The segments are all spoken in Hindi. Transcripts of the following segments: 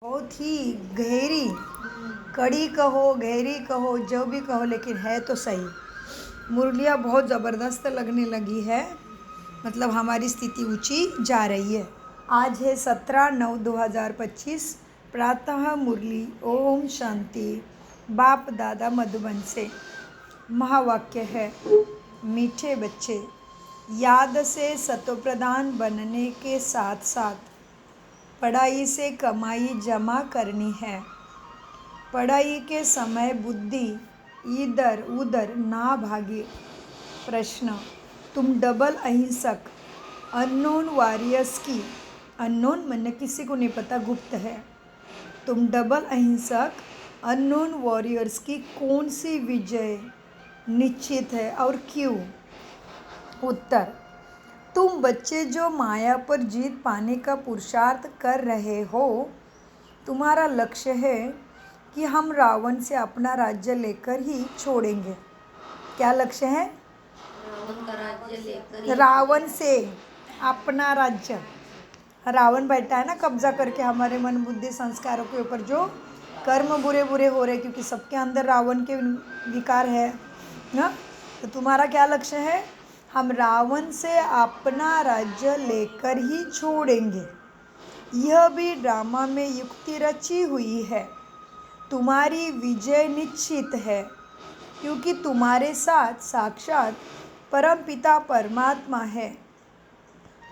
बहुत ही गहरी, कड़ी कहो गहरी कहो जो भी कहो, लेकिन है तो सही। मुरलियाँ बहुत ज़बरदस्त लगने लगी है, मतलब हमारी स्थिति ऊंची जा रही है। आज है 17/9/2025, प्रातः मुरली ओम शांति बाप दादा मधुबन से। महावाक्य है, मीठे बच्चे, याद से सतोप्रधान बनने के साथ साथ पढ़ाई से कमाई जमा करनी है। पढ़ाई के समय बुद्धि इधर उधर ना भागे। प्रश्न, तुम डबल अहिंसक अननोन वॉरियर्स की, अननोन मैंने किसी को नहीं पता, गुप्त है, तुम डबल अहिंसक अननोन वॉरियर्स की कौन सी विजय निश्चित है और क्यों? उत्तर, तुम बच्चे जो माया पर जीत पाने का पुरुषार्थ कर रहे हो, तुम्हारा लक्ष्य है कि हम रावण से अपना राज्य लेकर ही छोड़ेंगे। क्या लक्ष्य है? रावण का राज्य लेकर रावण से अपना राज्य। रावण बैठा है ना कब्जा करके हमारे मन बुद्धि संस्कारों के ऊपर, जो कर्म बुरे बुरे हो रहे, क्योंकि सबके अंदर रावण के विकार है ना। तो तुम्हारा क्या लक्ष्य है? हम रावण से अपना राज्य लेकर ही छोड़ेंगे। यह भी ड्रामा में युक्ति रची हुई है। तुम्हारी विजय निश्चित है, क्योंकि तुम्हारे साथ साक्षात परमपिता परमात्मा है।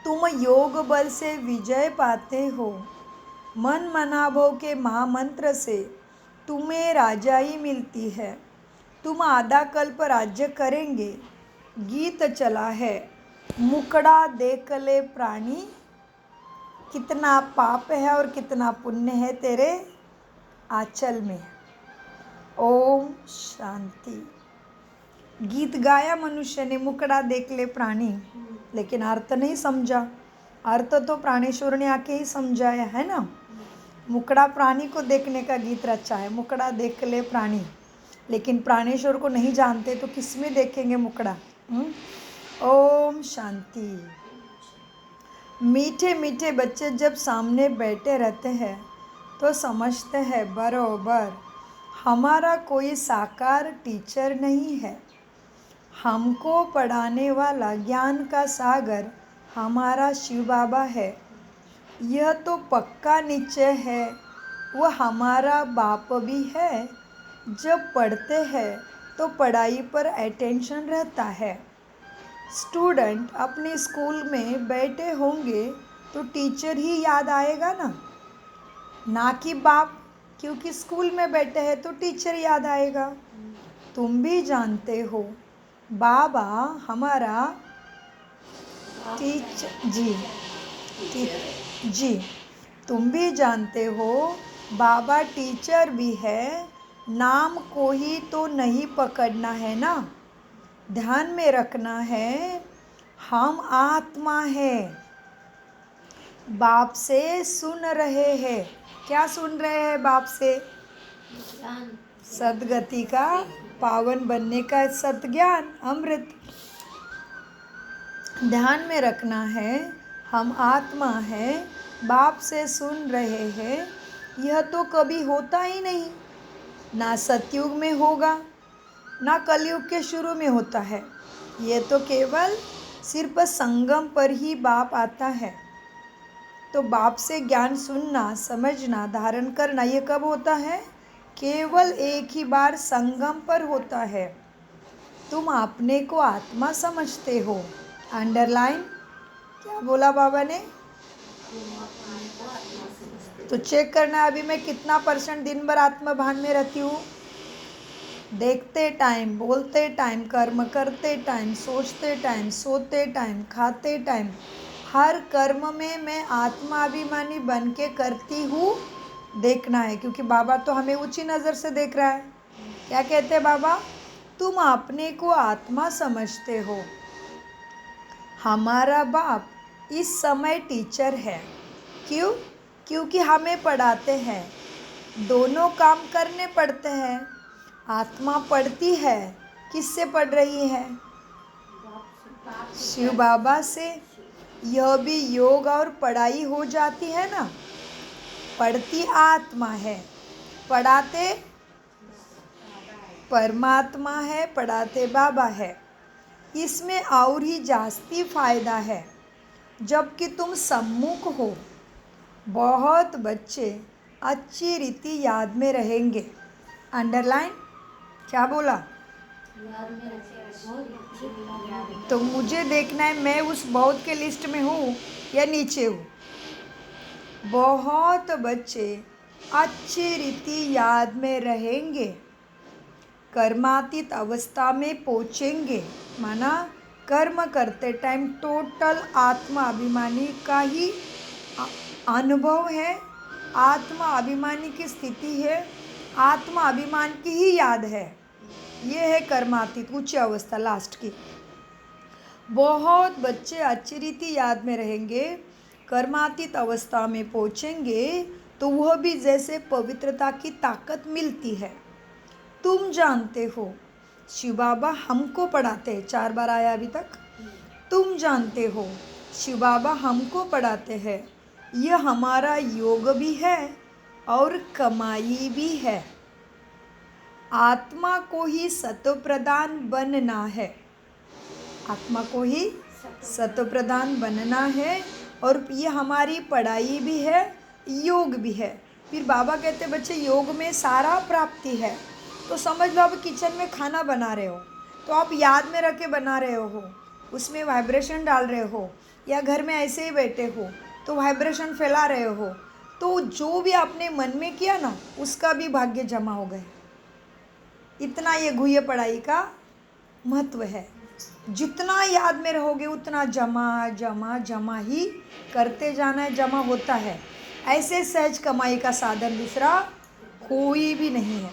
तुम योग बल से विजय पाते हो। मन मनाभव के महामंत्र से तुम्हें राजाई मिलती है। तुम आधा कल्प राज्य करेंगे। गीत चला है, मुकड़ा देख ले प्राणी, कितना पाप है और कितना पुण्य है तेरे आंचल में। ओम शांति। गीत गाया मनुष्य ने, मुकड़ा देख ले प्राणी, लेकिन अर्थ नहीं समझा। अर्थ तो प्राणेश्वर ने आके ही समझाया है ना। मुकड़ा प्राणी को देखने का गीत रचा है, मुकड़ा देख ले प्राणी, लेकिन प्राणेश्वर को नहीं जानते तो किस में देखेंगे मुकड़ा? ओम शांति। मीठे मीठे बच्चे जब सामने बैठे रहते हैं तो समझते हैं बरोबर हमारा कोई साकार टीचर नहीं है। हमको पढ़ाने वाला ज्ञान का सागर हमारा शिव बाबा है। यह तो पक्का निश्चय है, वह हमारा बाप भी है। जब पढ़ते हैं तो पढ़ाई पर अटेंशन रहता है। स्टूडेंट अपने स्कूल में बैठे होंगे तो टीचर ही याद आएगा ना कि बाप, क्योंकि स्कूल में बैठे हैं तो टीचर याद आएगा। तुम भी जानते हो बाबा हमारा टीचर जी, तुम भी जानते हो बाबा टीचर भी है। नाम को ही तो नहीं पकड़ना है ना, ध्यान में रखना है हम आत्मा है। बाप से सुन रहे हैं। क्या सुन रहे हैं बाप से? सदगति का, पावन बनने का सतज्ञान, अमृत। ध्यान में रखना है हम आत्मा है, बाप से सुन रहे हैं। यह तो कभी होता ही नहीं, ना सतयुग में होगा ना कलयुग के शुरू में होता है। ये तो केवल सिर्फ संगम पर ही बाप आता है। तो बाप से ज्ञान सुनना, समझना, धारण करना, ये कब होता है? केवल एक ही बार संगम पर होता है। तुम अपने को आत्मा समझते हो। अंडरलाइन। क्या बोला बाबा ने? तो चेक करना अभी मैं कितना % दिन भर आत्मा भान में रहती हूँ। देखते टाइम, बोलते टाइम, कर्म करते टाइम, सोचते टाइम, सोते टाइम, खाते टाइम, हर कर्म में मैं आत्माभिमानी बन के करती हूँ, देखना है। क्योंकि बाबा तो हमें ऊंची नज़र से देख रहा है। क्या कहते हैं बाबा? तुम अपने को आत्मा समझते हो। हमारा बाप इस समय टीचर है। क्यों? क्योंकि हमें पढ़ाते हैं। दोनों काम करने पड़ते हैं। आत्मा पढ़ती है, किससे पढ़ रही है? शिव बाबा से। यह भी योग और पढ़ाई हो जाती है ना। पढ़ती आत्मा है, पढ़ाते परमात्मा है, पढ़ाते बाबा है। इसमें और ही जास्ती फायदा है जबकि तुम सम्मुख हो। बहुत बच्चे अच्छी रीति याद में रहेंगे। अंडरलाइन क्या बोला? तो मुझे देखना है मैं उस बहुत के लिस्ट में हूँ या नीचे हूँ। बहुत बच्चे अच्छी रीति याद में रहेंगे, कर्मातीत अवस्था में पहुँचेंगे। माना कर्म करते टाइम टोटल आत्मा अभिमानी का ही अनुभव है, आत्मा अभिमानी की स्थिति है, आत्मा अभिमान की ही याद है। ये है कर्मातीत उच्च अवस्था लास्ट की। बहुत बच्चे अच्छी रीति याद में रहेंगे, कर्मातीत अवस्था में पहुँचेंगे तो वह भी जैसे पवित्रता की ताकत मिलती है। तुम जानते हो शिव बाबा हमको पढ़ाते हैं, 4 बार आया अभी तक। तुम जानते हो शिव बाबा हमको पढ़ाते हैं, यह हमारा योग भी है और कमाई भी है। आत्मा को ही सत्व प्रदान बनना है, आत्मा को ही सत्व प्रदान बनना है और ये हमारी पढ़ाई भी है, योग भी है। फिर बाबा कहते बच्चे योग में सारा प्राप्ति है। तो समझ लो आप किचन में खाना बना रहे हो तो आप याद में रख के बना रहे हो, उसमें वाइब्रेशन डाल रहे हो, या घर में ऐसे ही बैठे हो तो वाइब्रेशन फैला रहे हो, तो जो भी आपने मन में किया ना उसका भी भाग्य जमा हो गए। इतना ये गुह्य पढ़ाई का महत्व है। जितना याद में रहोगे उतना जमा जमा जमा ही करते जाना है, जमा होता है। ऐसे सहज कमाई का साधन दूसरा कोई भी नहीं है।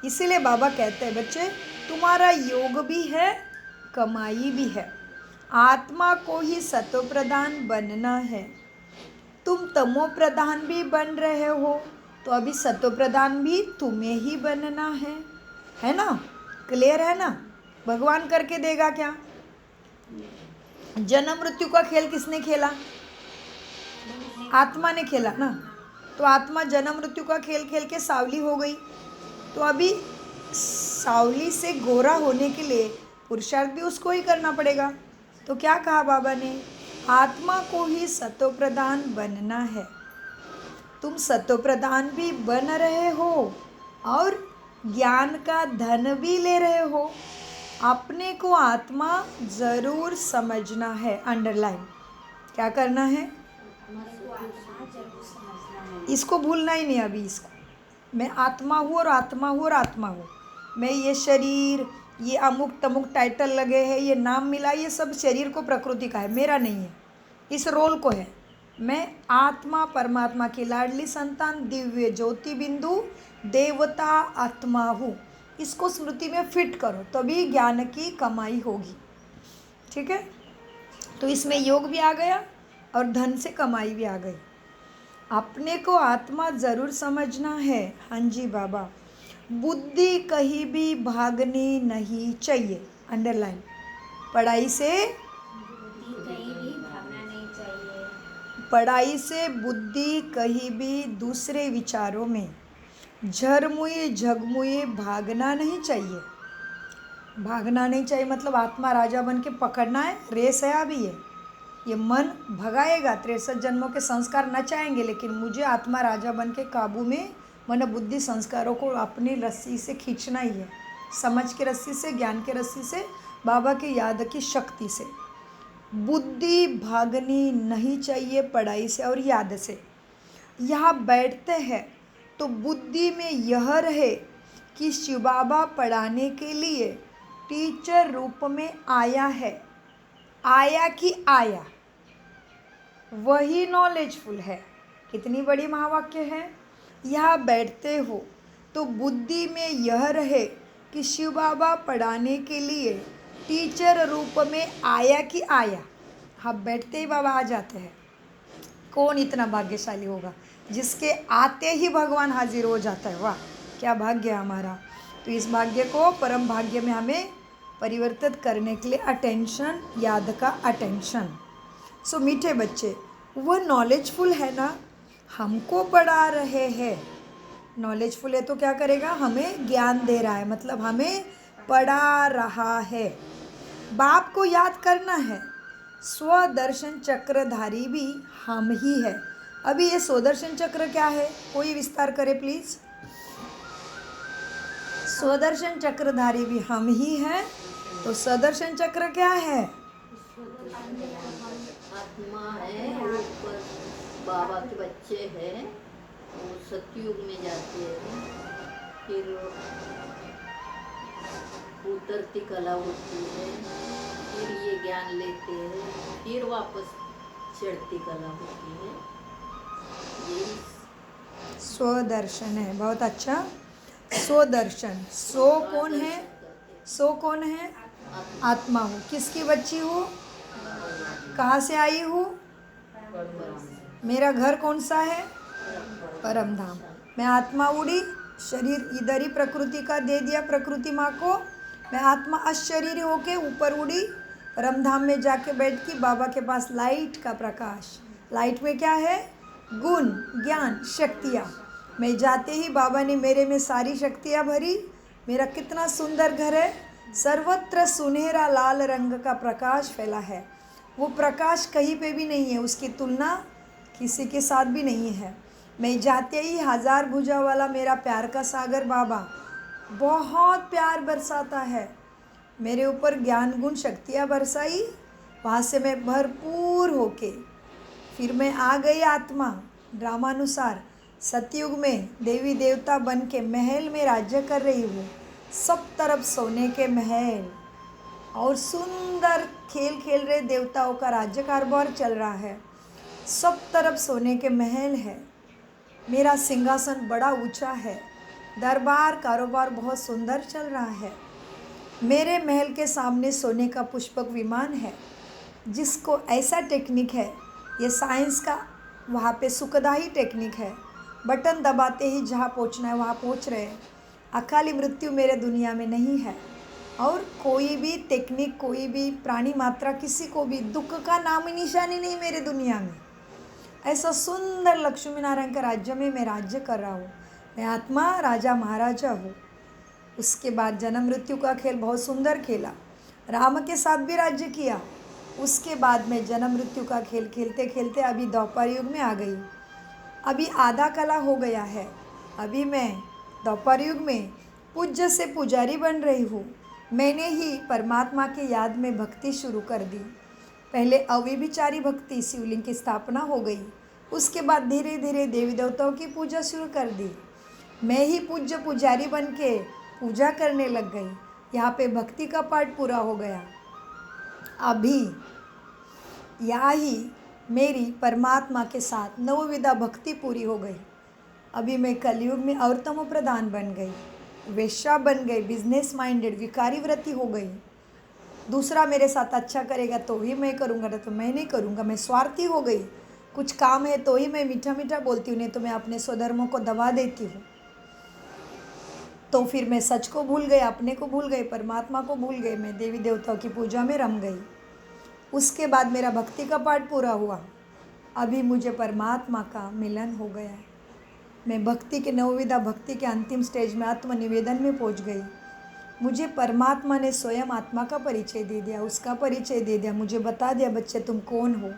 इसीलिए बाबा कहते हैं बच्चे तुम्हारा योग भी है, कमाई भी है। आत्मा को ही सतो प्रधान बनना है। तुम तमो प्रधान भी बन रहे हो तो अभी सतो प्रधान भी तुम्हें ही बनना है ना? क्लियर है ना? भगवान करके देगा क्या? जन्म मृत्यु का खेल किसने खेला? आत्मा ने खेला ना। तो आत्मा जन्म मृत्यु का खेल खेल के सावली हो गई, तो अभी सावली से गोरा होने के लिए पुरुषार्थ भी उसको ही करना पड़ेगा। तो क्या कहा बाबा ने? आत्मा को ही सतो प्रधान बनना है। तुम सतो प्रधान भी बन रहे हो और ज्ञान का धन भी ले रहे हो। अपने को आत्मा ज़रूर समझना है। अंडरलाइन क्या करना है? इसको भूलना ही नहीं अभी। इसको मैं आत्मा हूँ और आत्मा हूँ और आत्मा हूँ। मैं ये शरीर, ये अमुक तमुक टाइटल लगे हैं, ये नाम मिला, ये सब शरीर को प्रकृति का है, मेरा नहीं है, इस रोल को है। मैं आत्मा परमात्मा की लाडली संतान, दिव्य ज्योति बिंदु, देवता आत्मा हूँ। इसको स्मृति में फिट करो तभी ज्ञान की कमाई होगी। ठीक है? तो इसमें योग भी आ गया और धन से कमाई भी आ गई। अपने को आत्मा ज़रूर समझना है। हाँ जी बाबा। बुद्धि कहीं भी भागनी नहीं चाहिए। अंडरलाइन। पढ़ाई से कहीं भी भागना नहीं चाहिए। पढ़ाई से बुद्धि कहीं भी दूसरे विचारों में झरमुए झगमुए भागना नहीं चाहिए। भागना नहीं चाहिए मतलब आत्मा राजा बन के पकड़ना है, रेस है अभी ये मन भगाएगा। 63 जन्मों के संस्कार नचाएंगे, लेकिन मुझे आत्मा राजा बन के काबू में मन बुद्धि संस्कारों को अपनी रस्सी से खींचना ही है। समझ के रस्सी से, ज्ञान के रस्सी से, बाबा की याद की शक्ति से। बुद्धि भागनी नहीं चाहिए पढ़ाई से और याद से। यहाँ बैठते हैं तो बुद्धि में यह रहे कि शिव बाबा पढ़ाने के लिए टीचर रूप में आया है। आया कि आया, वही नॉलेजफुल है। कितनी बड़ी महावाक्य है। यहाँ बैठते हो तो बुद्धि में यह रहे कि शिव बाबा पढ़ाने के लिए टीचर रूप में आया कि आया। हाँ, बैठते ही बाबा आ जाते हैं। कौन इतना भाग्यशाली होगा जिसके आते ही भगवान हाजिर हो जाता है। वाह, क्या भाग्य है हमारा। तो इस भाग्य को परम भाग्य में हमें परिवर्तित करने के लिए अटेंशन, याद का अटेंशन। सो मीठे बच्चे, वह नॉलेजफुल है ना, हमको पढ़ा रहे हैं। नॉलेजफुल है तो क्या करेगा, हमें ज्ञान दे रहा है, मतलब हमें पढ़ा रहा है। बाप को याद करना है। स्वदर्शन चक्रधारी भी हम ही है। अभी ये स्वदर्शन चक्र क्या है, कोई विस्तार करे प्लीज। स्वदर्शन चक्रधारी भी हम ही है, तो स्वदर्शन चक्र क्या है? आत्मा है, वो ऊपर बाबा के बच्चे हैं, वो सतयुग में जाते हैं, फिर उतरती कला होती है, फिर ये ज्ञान लेते हैं, फिर वापस चढ़ती कला होती है। ये स्वदर्शन है, बहुत अच्छा। स्वदर्शन, सो कौन है? सो कौन है? आत्मा हो। किसकी बच्ची हो? कहाँ से आई हूँ? मेरा घर कौन सा है? परम धाम। मैं आत्मा उड़ी, शरीर इधर ही प्रकृति का दे दिया प्रकृति माँ को। मैं आत्मा अशरीरी होके ऊपर उड़ी, परम धाम में जाके बैठ की बाबा के पास लाइट का प्रकाश। लाइट में क्या है? गुण, ज्ञान, शक्तियाँ। मैं जाते ही बाबा ने मेरे में सारी शक्तियाँ भरी। मेरा कितना सुंदर घर है, सर्वत्र सुनहरा लाल रंग का प्रकाश फैला है। वो प्रकाश कहीं पे भी नहीं है, उसकी तुलना किसी के साथ भी नहीं है। मैं जाते ही 1000 भुजा वाला मेरा प्यार का सागर बाबा बहुत प्यार बरसाता है। मेरे ऊपर ज्ञान गुण शक्तियाँ बरसाई, वहाँ से मैं भरपूर होके फिर मैं आ गई आत्मा। ड्रामानुसार सतयुग में देवी देवता बन के महल में राज्य कर रही हूँ। सब तरफ सोने के महल और सुंदर खेल खेल रहे देवताओं का राज्य कारभार चल रहा है। सब तरफ सोने के महल है। मेरा सिंहासन बड़ा ऊंचा है। दरबार कारोबार बहुत सुंदर चल रहा है। मेरे महल के सामने सोने का पुष्पक विमान है, जिसको ऐसा टेक्निक है, ये साइंस का वहाँ पे सुखदाई टेक्निक है। बटन दबाते ही जहाँ पहुँचना है वहाँ पहुँच रहे हैं। अकाली मृत्यु मेरे दुनिया में नहीं है, और कोई भी टेक्निक, कोई भी प्राणी मात्रा, किसी को भी दुख का नाम निशानी नहीं मेरे दुनिया में। ऐसा सुंदर लक्ष्मी नारायण का राज्य में मैं राज्य कर रहा हूँ। मैं आत्मा राजा महाराजा हूँ। उसके बाद जन्म मृत्यु का खेल बहुत सुंदर खेला, राम के साथ भी राज्य किया। उसके बाद मैं जन्म मृत्यु का खेल खेलते खेलते अभी द्वापर युग में आ गई। अभी आधा कला हो गया है। अभी मैं द्वापर युग में पूज्य से पुजारी बन रही हूँ। मैंने ही परमात्मा के याद में भक्ति शुरू कर दी। पहले अव्यभिचारी भक्ति, शिवलिंग की स्थापना हो गई। उसके बाद धीरे धीरे देवी देवताओं की पूजा शुरू कर दी। मैं ही पूज्य पुजारी बन के पूजा करने लग गई। यहाँ पे भक्ति का पाठ पूरा हो गया। अभी यहाँ ही मेरी परमात्मा के साथ नवविधा भक्ति पूरी हो गई। अभी मैं कलयुग में और तमो प्रधान बन गई, वेश्या बन गई, बिजनेस माइंडेड, विकारी वृत्ति हो गई। दूसरा मेरे साथ अच्छा करेगा तो ही मैं करूँगा, नहीं तो मैं नहीं करूँगा। मैं स्वार्थी हो गई। कुछ काम है तो ही मैं मीठा मीठा बोलती हूँ, नहीं तो मैं अपने स्वधर्मों को दबा देती हूँ। तो फिर मैं सच को भूल गई, अपने को भूल गई, परमात्मा को भूल गई। मैं देवी देवताओं की पूजा में रम गई। उसके बाद मेरा भक्ति का पाठ पूरा हुआ। अभी मुझे परमात्मा का मिलन हो गया। मैं भक्ति के नवविधा भक्ति के अंतिम स्टेज में आत्मनिवेदन में पहुंच गई। मुझे परमात्मा ने स्वयं आत्मा का परिचय दे दिया, उसका परिचय दे दिया। मुझे बता दिया, बच्चे तुम कौन हो।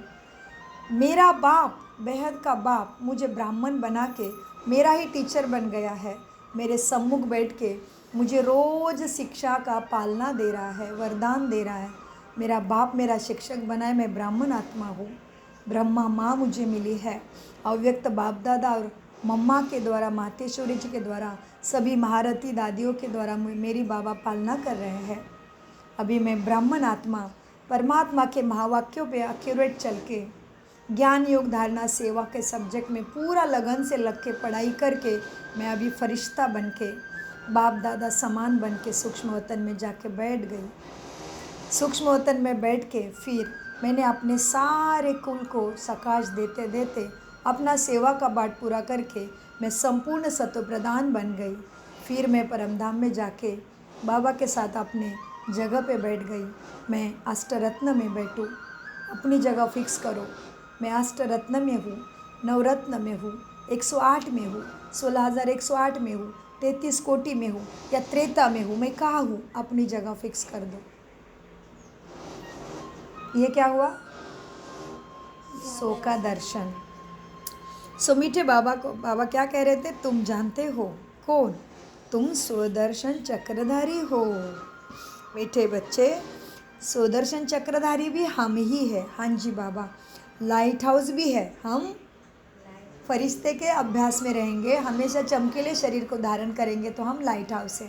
मेरा बाप, बेहद का बाप, मुझे ब्राह्मण बना के मेरा ही टीचर बन गया है। मेरे सम्मुख बैठ के मुझे रोज़ शिक्षा का पालना दे रहा है, वरदान दे रहा है। मेरा बाप मेरा शिक्षक बना है। मैं ब्राह्मण आत्मा हूँ। ब्रह्मा माँ मुझे मिली है। अव्यक्त बाप दादा और मम्मा के द्वारा, मातेश्वरी जी के द्वारा, सभी महारथी दादियों के द्वारा मेरी बाबा पालना कर रहे हैं। अभी मैं ब्राह्मण आत्मा परमात्मा के महावाक्यों पे एक्यूरेट चल के ज्ञान योग धारणा सेवा के सब्जेक्ट में पूरा लगन से लग के पढ़ाई करके मैं अभी फरिश्ता बन के, बाप दादा समान बन के सूक्ष्म वतन में जाके बैठ गई। सूक्ष्म वतन में बैठ के फिर मैंने अपने सारे कुल को सकाश देते देते अपना सेवा का बाट पूरा करके मैं संपूर्ण सत्व प्रधान बन गई। फिर मैं परमधाम में जाके बाबा के साथ अपने जगह पे बैठ गई। मैं अष्टरत्न में बैठूँ, अपनी जगह फिक्स करो। मैं अष्टरत्न में हूँ। नवरत्न में हूँ, 108 में हूँ, 16,108 में हूँ, 33 कोटि में हूँ या त्रेता में हूँ, मैं कहाँ हूँ, अपनी जगह फिक्स कर दो। ये क्या हुआ? सो का दर्शन। सो मीठे बाबा को बाबा क्या कह रहे थे? तुम जानते हो कौन? तुम सुदर्शन चक्रधारी हो। मीठे बच्चे, सुदर्शन चक्रधारी भी हम ही है। हाँ जी बाबा। लाइट हाउस भी है। हम फरिश्ते के अभ्यास में रहेंगे, हमेशा चमकीले शरीर को धारण करेंगे तो हम लाइट हाउस है।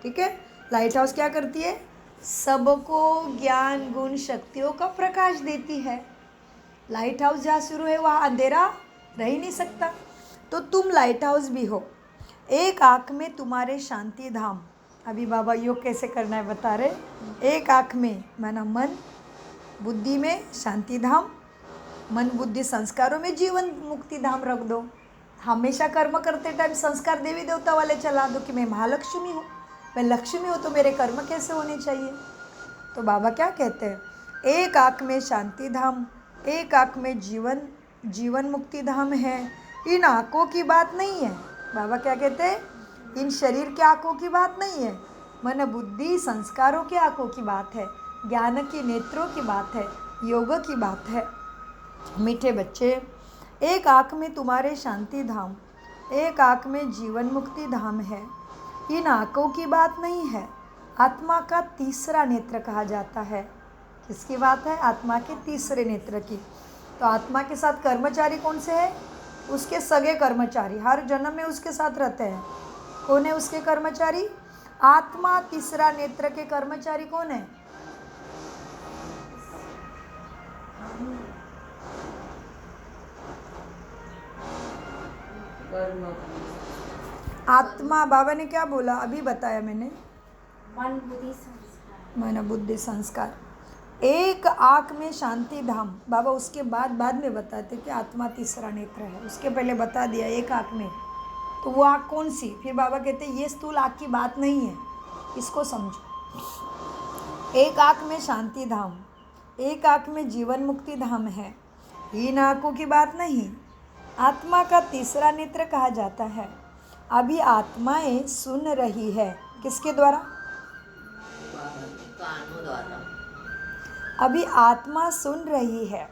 ठीक है। लाइट हाउस क्या करती है? सबको ज्ञान गुण शक्तियों का प्रकाश देती है। लाइट हाउस जहाँ शुरू है वहाँ अंधेरा रह ही नहीं सकता। तो तुम लाइट हाउस भी हो। एक आँख में तुम्हारे शांति धाम। अभी बाबा योग कैसे करना है बता रहे। एक आँख में माना मन बुद्धि में शांति धाम, मन बुद्धि संस्कारों में जीवन मुक्ति धाम रख दो। हमेशा कर्म करते टाइम संस्कार देवी देवता वाले चला दो कि मैं महालक्ष्मी हूँ, मैं लक्ष्मी हूँ, तो मेरे कर्म कैसे होने चाहिए। तो बाबा क्या कहते हैं? एक आँख में शांति धाम, एक आँख में जीवन मुक्ति धाम है। इन आँखों की बात नहीं है। बाबा क्या कहते हैं? इन शरीर की आँखों की बात नहीं है, मन बुद्धि संस्कारों की आँखों की बात है, ज्ञान की नेत्रों की बात है, योग की बात है। मीठे बच्चे, एक आँख में तुम्हारे शांति धाम, एक आँख में जीवन मुक्ति धाम है। इन आँखों की बात नहीं है, आत्मा का तीसरा नेत्र कहा जाता है। किसकी बात है? आत्मा के तीसरे नेत्र की। तो आत्मा के साथ कर्मचारी कौन से है? उसके सगे कर्मचारी, हर जन्म में उसके साथ रहते हैं। कौन है उसके कर्मचारी? आत्मा तीसरा नेत्र के कर्मचारी कौन है? आत्मा। बाबा ने क्या बोला? अभी बताया मैंने, मन बुद्धि संस्कार। मन बुद्धि संस्कार। एक आँख में शांति धाम। बाबा उसके बाद में बताते कि आत्मा तीसरा नेत्र है। उसके पहले बता दिया एक आँख में। तो वो आँख कौन सी? फिर बाबा कहते ये स्थूल आँख की बात नहीं है, इसको समझो। एक आँख में शांति धाम, एक आँख में जीवन मुक्ति धाम है। इन आँखों की बात नहीं, आत्मा का तीसरा नेत्र कहा जाता है। अभी आत्माएं सुन रही है। किसके द्वारा? कानों द्वारा। अभी आत्मा सुन रही है।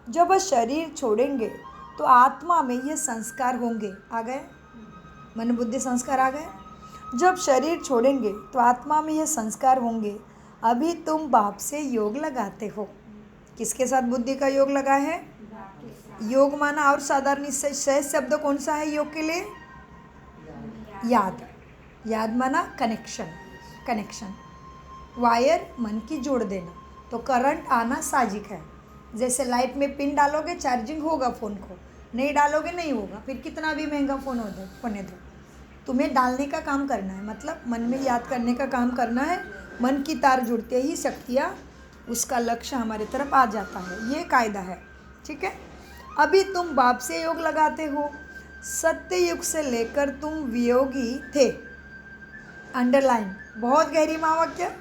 जब शरीर छोड़ेंगे तो आत्मा में ये संस्कार होंगे। आ गए? मन बुद्धि संस्कार आ गए। जब शरीर छोड़ेंगे तो आत्मा में ये संस्कार होंगे। अभी तुम बाप से योग लगाते हो। किसके साथ बुद्धि का योग लगा है? योग माना और साधारण सहज शब्द कौन सा है योग के लिए? याद। याद माना कनेक्शन। वायर मन की जोड़ देना, तो करंट आना साजिक है। जैसे लाइट में पिन डालोगे चार्जिंग होगा फ़ोन को, नहीं डालोगे नहीं होगा। फिर कितना भी महंगा फ़ोन होने दो, तुम्हें डालने का काम करना है। मतलब मन में याद करने का काम करना है। मन की तार जुड़ते ही शक्तियाँ उसका लक्ष्य हमारे तरफ आ जाता है। ये कायदा है। ठीक है। अभी तुम बाप से योग लगाते हो। सत्य युग से लेकर तुम वियोगी थे। अंडरलाइन। बहुत गहरी महावाक्य।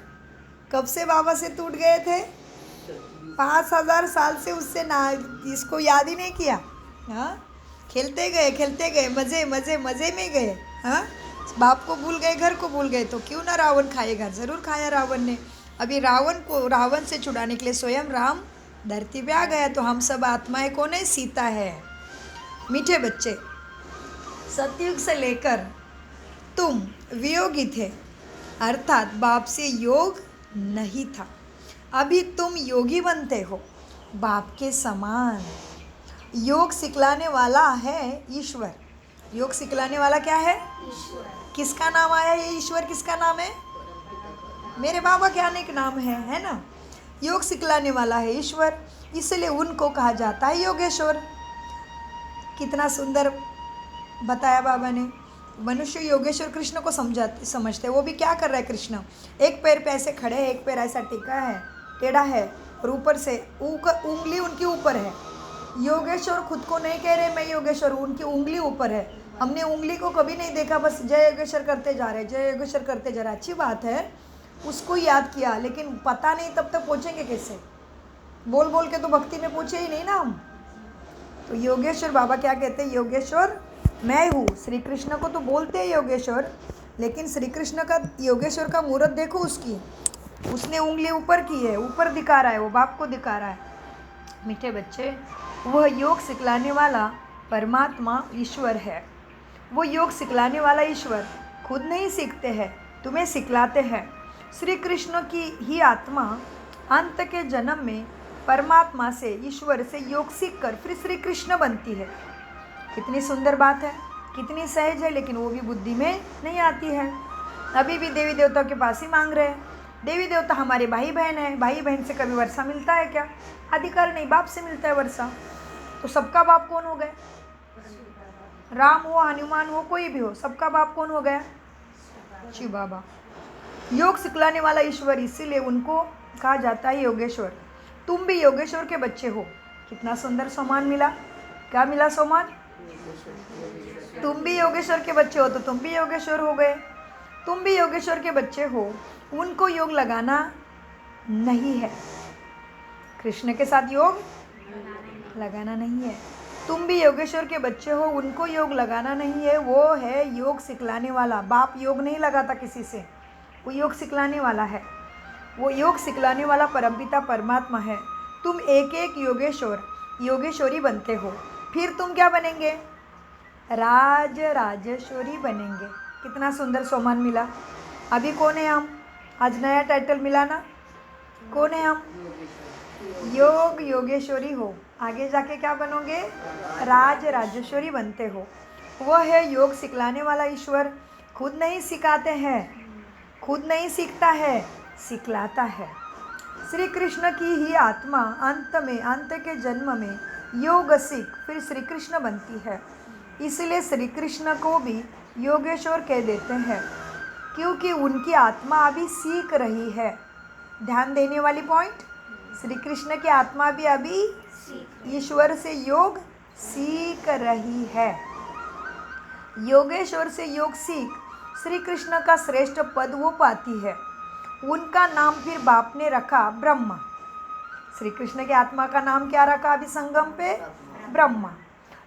कब से बाबा से टूट गए थे? 5000 साल से उससे ना इसको याद ही नहीं किया। हाँ, खेलते गए मज़े में गए। हाँ, बाप को भूल गए, घर को भूल गए। तो क्यों ना रावण खाएगा? ज़रूर खाया रावण ने। अभी रावण से छुड़ाने के लिए स्वयं राम धरती पे आ गया। तो हम सब आत्माएं कौन है? सीता है। मीठे बच्चे, सतयुग से लेकर तुम वियोगी थे, अर्थात बाप से योग नहीं था। अभी तुम योगी बनते हो, बाप के समान। योग सिखलाने वाला है ईश्वर। योग सिखलाने वाला क्या है? ईश्वर। किसका नाम आया ये ईश्वर? किसका नाम है? मेरे बाबा के अनेक नाम है ना। योग सिखलाने वाला है ईश्वर, इसलिए उनको कहा जाता है योगेश्वर। कितना सुंदर बताया बाबा ने। मनुष्य योगेश्वर कृष्ण को समझते। वो भी क्या कर रहा है कृष्ण? एक पैर पे ऐसे खड़े है, एक पैर ऐसा टिका है, टेढ़ा है, और ऊपर से उंगली उनकी ऊपर है। योगेश्वर खुद को नहीं कह रहे मैं योगेश्वर हूँ, उनकी उंगली ऊपर है। हमने उंगली को कभी नहीं देखा, बस जय योगेश्वर करते जा रहे, जय योगेश्वर करते जा रहे। अच्छी बात है, उसको याद किया, लेकिन पता नहीं तब तक पहुँचेंगे कैसे? बोल के तो भक्ति में पहुँचे ही नहीं ना हम। तो योगेश्वर बाबा क्या कहते हैं, योगेश्वर मैं हूँ। श्री कृष्ण को तो बोलते हैं योगेश्वर, लेकिन श्री कृष्ण का योगेश्वर का मूर्त देखो उसकी, उसने उंगली ऊपर की है, ऊपर दिखा रहा है, वो बाप को दिखा रहा है। मीठे बच्चे, वह योग सिखलाने वाला परमात्मा ईश्वर है। वो योग सिखलाने वाला ईश्वर खुद नहीं सीखते हैं, तुम्हें सिखलाते हैं। श्री कृष्ण की ही आत्मा अंत के जन्म में परमात्मा से, ईश्वर से योग सीखकर फिर श्री कृष्ण बनती है। कितनी सुंदर बात है, कितनी सहज है, लेकिन वो भी बुद्धि में नहीं आती है। अभी भी देवी देवताओं के पास ही मांग रहे हैं। देवी देवता हमारे भाई बहन हैं, भाई बहन से कभी वर्षा मिलता है क्या? अधिकार नहीं, बाप से मिलता है वर्षा। तो सबका बाप कौन हो गया? राम हो, हनुमान हो, कोई भी हो, सबका बाप कौन हो गया? शिव बाबा। योग सिखलाने वाला ईश्वर, इसीलिए उनको कहा जाता है योगेश्वर। तुम भी योगेश्वर के बच्चे हो। कितना सुंदर सम्मान मिला। क्या मिला सम्मान? तुम भी योगेश्वर के बच्चे हो, तो तुम भी योगेश्वर हो गए। तुम भी योगेश्वर के बच्चे हो, उनको योग लगाना नहीं है। कृष्ण के साथ योग लगाना नहीं है। तुम भी योगेश्वर के बच्चे हो, उनको योग लगाना नहीं है। वो है योग सिखलाने वाला। बाप योग नहीं लगाता किसी से, वो योग सिखलाने वाला है। वो योग सिखलाने वाला परमपिता परमात्मा है। तुम एक एक योगेश्वर, योगेश्वरी बनते हो। फिर तुम क्या बनेंगे? राज राजेश्वरी बनेंगे। कितना सुंदर सम्मान मिला। अभी कौन है हम? आज नया टाइटल मिला ना, कौन है हम? योग योगेश्वरी हो। आगे जाके क्या बनोगे? राज राजेश्वरी बनते हो। वह है योग सिखलाने वाला ईश्वर। खुद नहीं सिखाते हैं, खुद नहीं सीखता है, सिखलाता है। श्री कृष्ण की ही आत्मा अंत के जन्म में योग सीख फिर श्री कृष्ण बनती है। इसलिए श्री कृष्ण को भी योगेश्वर कह देते हैं, क्योंकि उनकी आत्मा अभी सीख रही है। ध्यान देने वाली पॉइंट, श्री कृष्ण की आत्मा भी अभी ईश्वर से योग सीख रही है। योगेश्वर से योग सीख श्री कृष्ण का श्रेष्ठ पद वो पाती है। उनका नाम फिर बाप ने रखा ब्रह्मा। श्री कृष्ण की आत्मा का नाम क्या रखा अभी संगम पे? ब्रह्मा।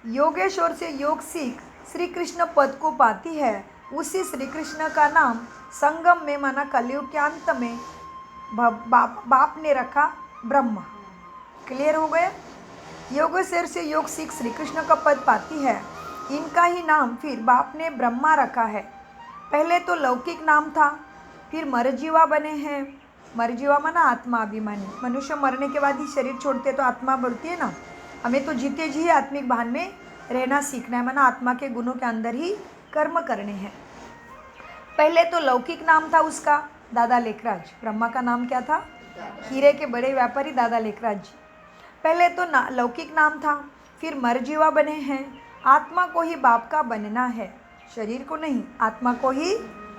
योगेश्वर से योग सीख श्री कृष्ण पद को पाती है। उसी श्री कृष्ण का नाम संगम में माना कलयुग के अंत में बाप ने रखा ब्रह्मा। क्लियर हो गया? योगेश्वर से योग सीख श्री कृष्ण का पद पाती है। इनका ही नाम फिर बाप ने ब्रह्मा रखा है। पहले तो लौकिक नाम था, फिर मरजीवा बने हैं। मरजीवा माना आत्मा अभिमानी। मनुष्य मरने के बाद ही शरीर छोड़ते तो आत्मा बढ़ती है ना। हमें तो जीते जी आत्मिक भान में रहना सीखना है, माना आत्मा के गुणों के अंदर ही कर्म करने हैं। पहले तो लौकिक नाम था उसका, दादा लेखराज। ब्रह्मा का नाम क्या था? हीरे के बड़े व्यापारी दादा लेखराज जी। पहले तो लौकिक नाम था, फिर मरजीवा बने हैं। आत्मा को ही बाप का बनना है, शरीर को नहीं। आत्मा को ही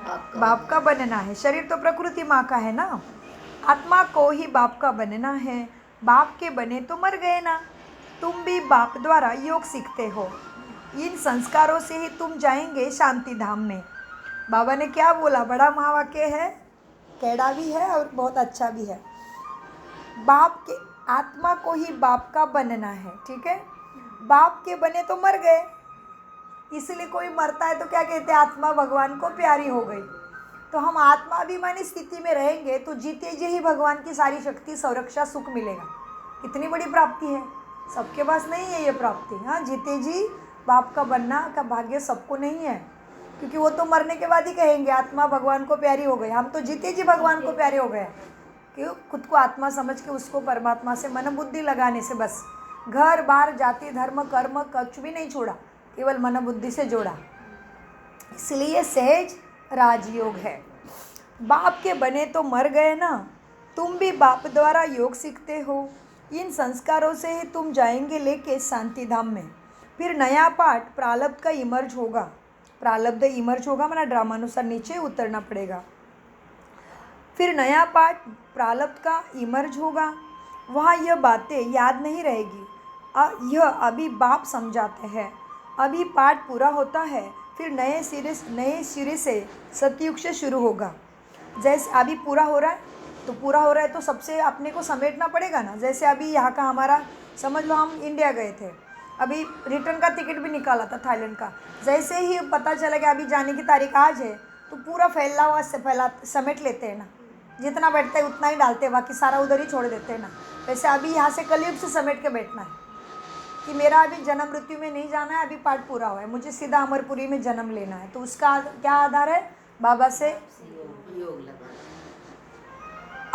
बाप का बनना है। शरीर तो प्रकृति माँ का है ना। आत्मा को ही बाप का बनना है। बाप के बने तो मर गए ना। तुम भी बाप द्वारा योग सीखते हो। इन संस्कारों से ही तुम जाएंगे शांति धाम में। बाबा ने क्या बोला? बड़ा महावाक्य है, कैड़ा भी है और बहुत अच्छा भी है। बाप के, आत्मा को ही बाप का बनना है। ठीक है, बाप के बने तो मर गए, इसलिए कोई मरता है तो क्या कहते हैं? आत्मा भगवान को प्यारी हो गई। तो हम आत्माभिमानी स्थिति में रहेंगे तो जीते जी ही भगवान की सारी शक्ति, संरक्षा, सुख मिलेगा। कितनी बड़ी प्राप्ति है, सबके पास नहीं है ये प्राप्ति। हाँ, जीते जी बाप का बनना का भाग्य सबको नहीं है, क्योंकि वो तो मरने के बाद ही कहेंगे आत्मा भगवान को प्यारी हो गई। हम तो जीते जी भगवान को प्यारे हो गए। क्यों? खुद को आत्मा समझ के उसको परमात्मा से मन बुद्धि लगाने से बस घर बार जाति धर्म कर्म कुछ भी नहीं छोड़ा, केवल मन बुद्धि से जोड़ा। इसलिए सहज राजयोग है। बाप के बने तो मर गए ना। तुम भी बाप द्वारा योग सीखते हो। इन संस्कारों से ही तुम जाएंगे लेके शांति धाम में। फिर नया पाठ प्रारब्ध का इमर्ज होगा। प्रारब्ध इमर्ज होगा माना ड्रामानुसार नीचे उतरना पड़ेगा। फिर नया पाठ प्रारब्ध का इमर्ज होगा। वहाँ यह बातें याद नहीं रहेगी। यह अभी बाप समझाते हैं। अभी पाठ पूरा होता है, फिर नए सिरे से सतयुग से शुरू होगा। जैसे अभी पूरा हो रहा है तो सबसे अपने को समेटना पड़ेगा ना। जैसे अभी यहाँ का हमारा, समझ लो हम इंडिया गए थे, अभी रिटर्न का टिकट भी निकाला था थाईलैंड का। जैसे ही पता चला कि अभी जाने की तारीख आज है तो पूरा फैला हुआ से फैला समेट लेते हैं ना, जितना बैठते हैं उतना ही डालते हैं, बाकी सारा उधर ही छोड़ देते हैं ना। वैसे अभी यहाँ से कलयुग से समेट के बैठना है कि मेरा अभी जन्म मृत्यु में नहीं जाना है, अभी पाठ पूरा हुआ है, मुझे सीधा अमरपुरी में जन्म लेना है। तो उसका क्या आधार है? बाबा से योग लगा।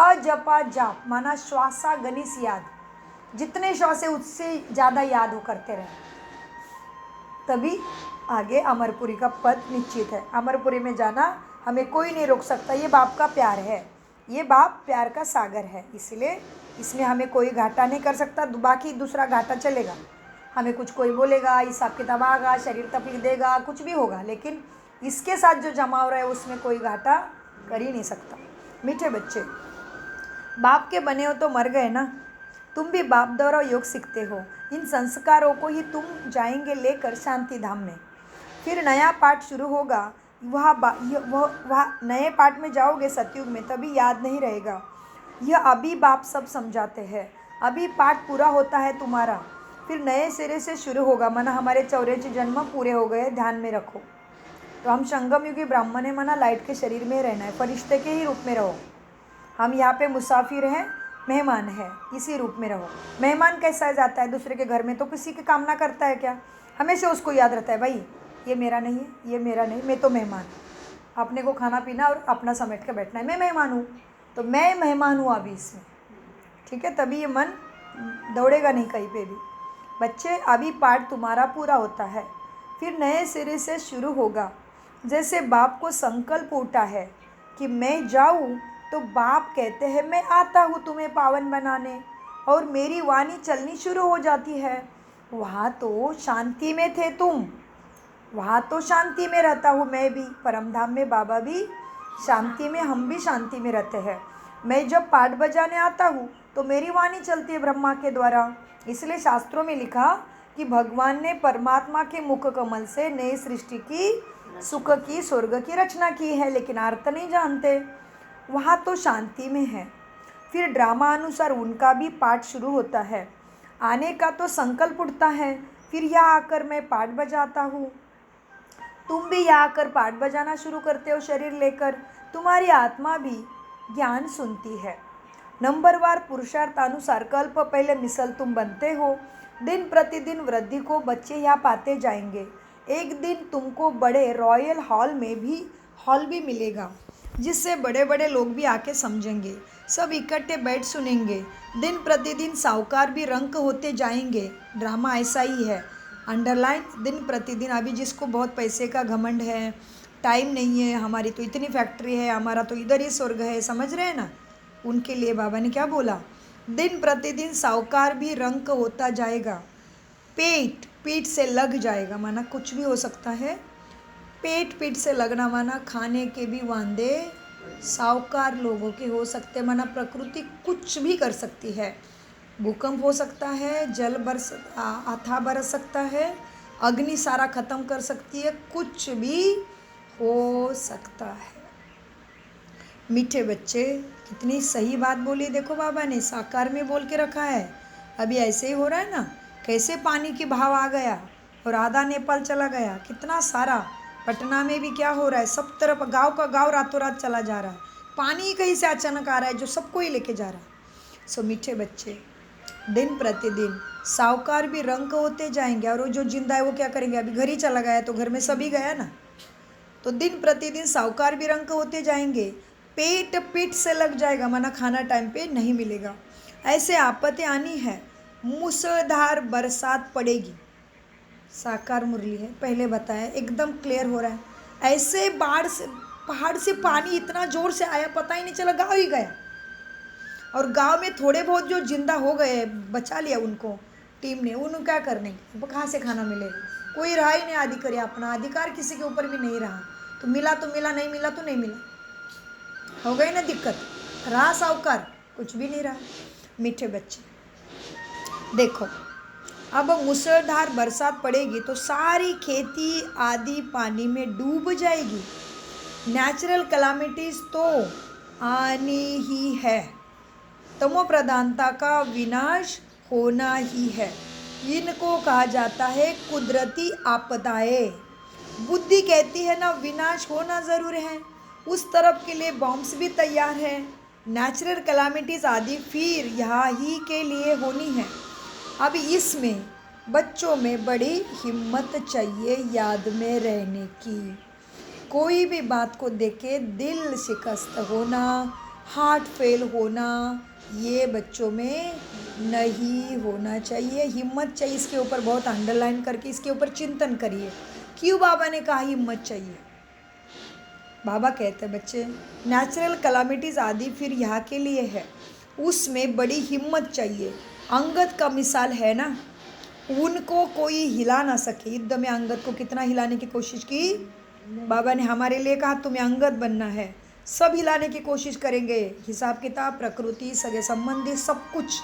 अजपा जाप माना श्वासा गणिस याद, जितने श्वास है उससे ज़्यादा याद हो करते रहे, तभी आगे अमरपुरी का पद निश्चित है। अमरपुरी में जाना हमें कोई नहीं रोक सकता। ये बाप का प्यार है, ये बाप प्यार का सागर है, इसलिए इसमें हमें कोई घाटा नहीं कर सकता। बाकी दूसरा घाटा चलेगा, हमें कुछ कोई बोलेगा, हिसाब किताब आएगा, शरीर तकलीफ देगा, कुछ भी होगा, लेकिन इसके साथ जो जमा हो रहा है उसमें कोई घाटा कर ही नहीं सकता। मीठे बच्चे, बाप के बने हो तो मर गए ना, तुम भी बाप द्वारा योग सीखते हो। इन संस्कारों को ही तुम जाएंगे लेकर शांति धाम में। फिर नया पाठ शुरू होगा, वह नए पाठ में जाओगे सतयुग में, तभी याद नहीं रहेगा। यह अभी बाप सब समझाते हैं। अभी पाठ पूरा होता है तुम्हारा, फिर नए सिरे से शुरू होगा। मना हमारे 84 जन्म पूरे हो गए, ध्यान में रखो। तो हम संगम युगी ब्राह्मण है, मना लाइट के शरीर में रहना है, फरिश्ते के ही रूप में रहो। हम यहाँ पे मुसाफिर हैं, मेहमान है, इसी रूप में रहो। मेहमान कैसा जाता है दूसरे के घर में, तो किसी की कामना करता है क्या? हमेशा उसको याद रहता है, भाई ये मेरा नहीं है, ये मेरा नहीं, मैं तो मेहमान। अपने को खाना पीना और अपना समेट के बैठना है, मैं मेहमान हूँ, तो मैं मेहमान हूँ अभी इसमें, ठीक है? तभी ये मन दौड़ेगा नहीं कहीं पे भी। बच्चे, अभी पाठ तुम्हारा पूरा होता है, फिर नए सिरे से शुरू होगा। जैसे बाप को संकल्प उठा है कि मैं जाऊँ, तो बाप कहते हैं मैं आता हूँ तुम्हें पावन बनाने, और मेरी वाणी चलनी शुरू हो जाती है। वहाँ तो शांति में थे तुम, वहाँ तो शांति में रहता हूँ मैं भी, परमधाम में बाबा भी शांति में, हम भी शांति में रहते हैं। मैं जब पाठ बजाने आता हूँ तो मेरी वाणी चलती है ब्रह्मा के द्वारा। इसलिए शास्त्रों में लिखा कि भगवान ने परमात्मा के मुख कमल से नई सृष्टि की, सुख की, स्वर्ग की रचना की है, लेकिन अर्थ नहीं जानते। वहाँ तो शांति में है। फिर ड्रामा अनुसार उनका भी पाठ शुरू होता है। आने का तो संकल्प उठता है, फिर यहाँ आकर मैं पाठ बजाता हूँ। तुम भी यहाँ आकर पाठ बजाना शुरू करते हो शरीर लेकर। तुम्हारी आत्मा भी ज्ञान सुनती है। नंबरवार पुरुषार्थानुसार कल्प पहले मिसल तुम बनते हो। दिन प्रतिदिन वृद्धि को बच्चे यहाँ पाते जाएंगे। एक दिन तुमको बड़े रॉयल हॉल भी मिलेगा, जिससे बड़े बड़े लोग भी आके समझेंगे। सब इकट्ठे बैठ सुनेंगे। दिन प्रतिदिन साहूकार भी रंक होते जाएंगे। ड्रामा ऐसा ही है। अंडरलाइन, दिन प्रतिदिन। अभी जिसको बहुत पैसे का घमंड है, टाइम नहीं है, हमारी तो इतनी फैक्ट्री है, हमारा तो इधर ही स्वर्ग है, समझ रहे हैं ना? उनके लिए बाबा ने क्या बोला? दिन प्रतिदिन साहूकार भी रंक होता जाएगा। पीठ से लग जाएगा, माना कुछ भी हो सकता है। पीठ से लगना माना खाने के भी वांदे साहूकार लोगों के हो सकते, माना प्रकृति कुछ भी कर सकती है। भूकंप हो सकता है, जल बरस सकता है, अग्नि सारा ख़त्म कर सकती है, कुछ भी हो सकता है। मीठे बच्चे, कितनी सही बात बोली देखो बाबा ने, साकार में बोल के रखा है। अभी ऐसे ही हो रहा है ना, कैसे पानी की भाव आ गया और आधा नेपाल चला गया, कितना सारा। पटना में भी क्या हो रहा है, सब तरफ गांव का गांव रातों रात चला जा रहा है। पानी कहीं से अचानक आ रहा है जो सबको ही लेके जा रहा है। सो मीठे बच्चे, दिन प्रतिदिन साहूकार भी रंक होते जाएंगे, और वो जो जिंदा है वो क्या करेंगे? अभी घर ही चला गया तो घर में सभी गया ना। तो दिन प्रतिदिन साहूकार भी रंक होते जाएंगे। पीठ से लग जाएगा, माना खाना टाइम पे नहीं मिलेगा। ऐसे आपत्ति आनी है, मूसलाधार बरसात पड़ेगी। साकार मुरली है, पहले बताया, एकदम क्लियर हो रहा है। ऐसे पहाड़ से पानी इतना जोर से आया, पता ही नहीं चला, गाँव ही गया। और गांव में थोड़े बहुत जो जिंदा हो गए, बचा लिया उनको टीम ने, उन्होंने क्या करने, कहाँ से खाना मिलेगा? कोई रहा ही नहीं अधिकारी, अपना अधिकार किसी के ऊपर भी नहीं रहा। तो मिला तो मिला, नहीं मिला तो नहीं मिला, हो गई ना दिक्कत। रहा साहूकार, कुछ भी नहीं रहा। मीठे बच्चे देखो, अब मूसलाधार बरसात पड़ेगी तो सारी खेती आदि पानी में डूब जाएगी। नेचुरल कैलामिटीज तो आनी ही है, तमो प्रधानता का विनाश होना ही है। इनको कहा जाता है कुदरती आपदाएं। बुद्धि कहती है ना विनाश होना ज़रूर है, उस तरफ के लिए बॉम्ब्स भी तैयार है। नेचुरल कैलामिटीज़ आदि फिर यहाँ ही के लिए होनी है। अब इसमें बच्चों में बड़ी हिम्मत चाहिए याद में रहने की। कोई भी बात को देखे दिल शिकस्त होना, हार्ट फेल होना, ये बच्चों में नहीं होना चाहिए। हिम्मत चाहिए, इसके ऊपर बहुत अंडरलाइन करके इसके ऊपर चिंतन करिए। क्यों बाबा ने कहा हिम्मत चाहिए? बाबा कहते हैं बच्चे नेचुरल कैलामिटीज़ आदि फिर यहाँ के लिए है, उसमें बड़ी हिम्मत चाहिए। अंगद का मिसाल है ना, उनको कोई हिला ना सके। युद्ध में अंगद को कितना हिलाने की कोशिश की। बाबा ने हमारे लिए कहा तुम्हें अंगद बनना है, सब हिलाने की कोशिश करेंगे। हिसाब किताब, प्रकृति, सगे संबंधी, सब कुछ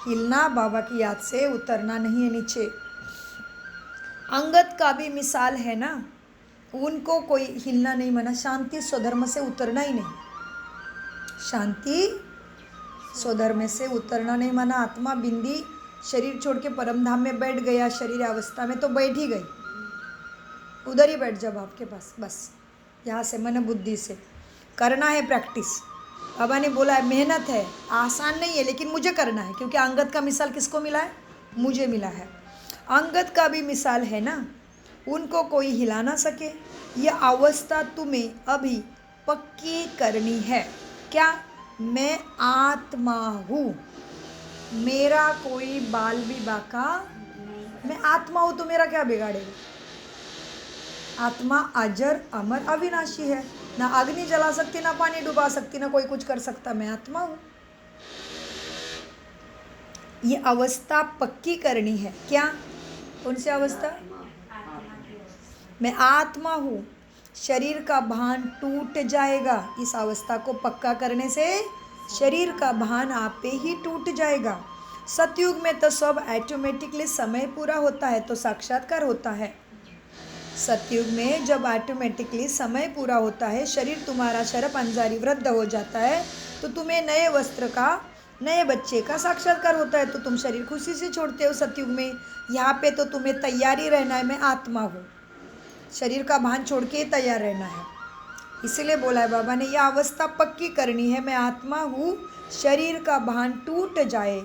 हिलना, बाबा की याद से उतरना नहीं है नीचे। अंगद का भी मिसाल है ना, उनको कोई हिलना नहीं मना, शांति स्वधर्म से उतरना ही नहीं, शांति स्वधर्म से उतरना नहीं मना। आत्मा बिंदी शरीर छोड़ के परम धाम में बैठ गया, शरीर अवस्था में तो बैठ ही गई, उधर ही बैठ जाओ आपके पास, बस यहाँ से मन बुद्धि से करना है प्रैक्टिस। बाबा ने बोला है मेहनत है, आसान नहीं है, लेकिन मुझे करना है, क्योंकि अंगद का मिसाल किसको मिला है? मुझे मिला है। अंगद का भी मिसाल है ना, उनको कोई हिला ना सके। यह अवस्था तुम्हें अभी पक्की करनी है। क्या? मैं आत्मा हूँ, मेरा कोई बाल भी बाका, मैं आत्मा हूँ तो मेरा क्या बिगाड़ेगा? आत्मा अजर अमर अविनाशी है, ना अग्नि जला सकती, ना पानी डुबा सकती, ना कोई कुछ कर सकता। मैं आत्मा हूँ। ये अवस्था पक्की करनी है। क्या? कौन सी अवस्था? मैं आत्मा हूँ, शरीर का भान टूट जाएगा। इस अवस्था को पक्का करने से शरीर का भान आप पे ही टूट जाएगा। सतयुग में तो सब ऑटोमेटिकली समय पूरा होता है तो साक्षात्कार होता है। सतयुग में जब ऑटोमेटिकली समय पूरा होता है, शरीर तुम्हारा शरप अंजारी वृद्ध हो जाता है, तो तुम्हें नए वस्त्र का, नए बच्चे का साक्षात्कार होता है, तो तुम शरीर खुशी से छोड़ते हो सतयुग में। यहाँ पे तो तुम्हें तैयारी रहना है, मैं आत्मा हूँ, शरीर का भान छोड़ के तैयार रहना है। इसीलिए बोला है बाबा ने, यह अवस्था पक्की करनी है, मैं आत्मा हूँ, शरीर का भान टूट जाए।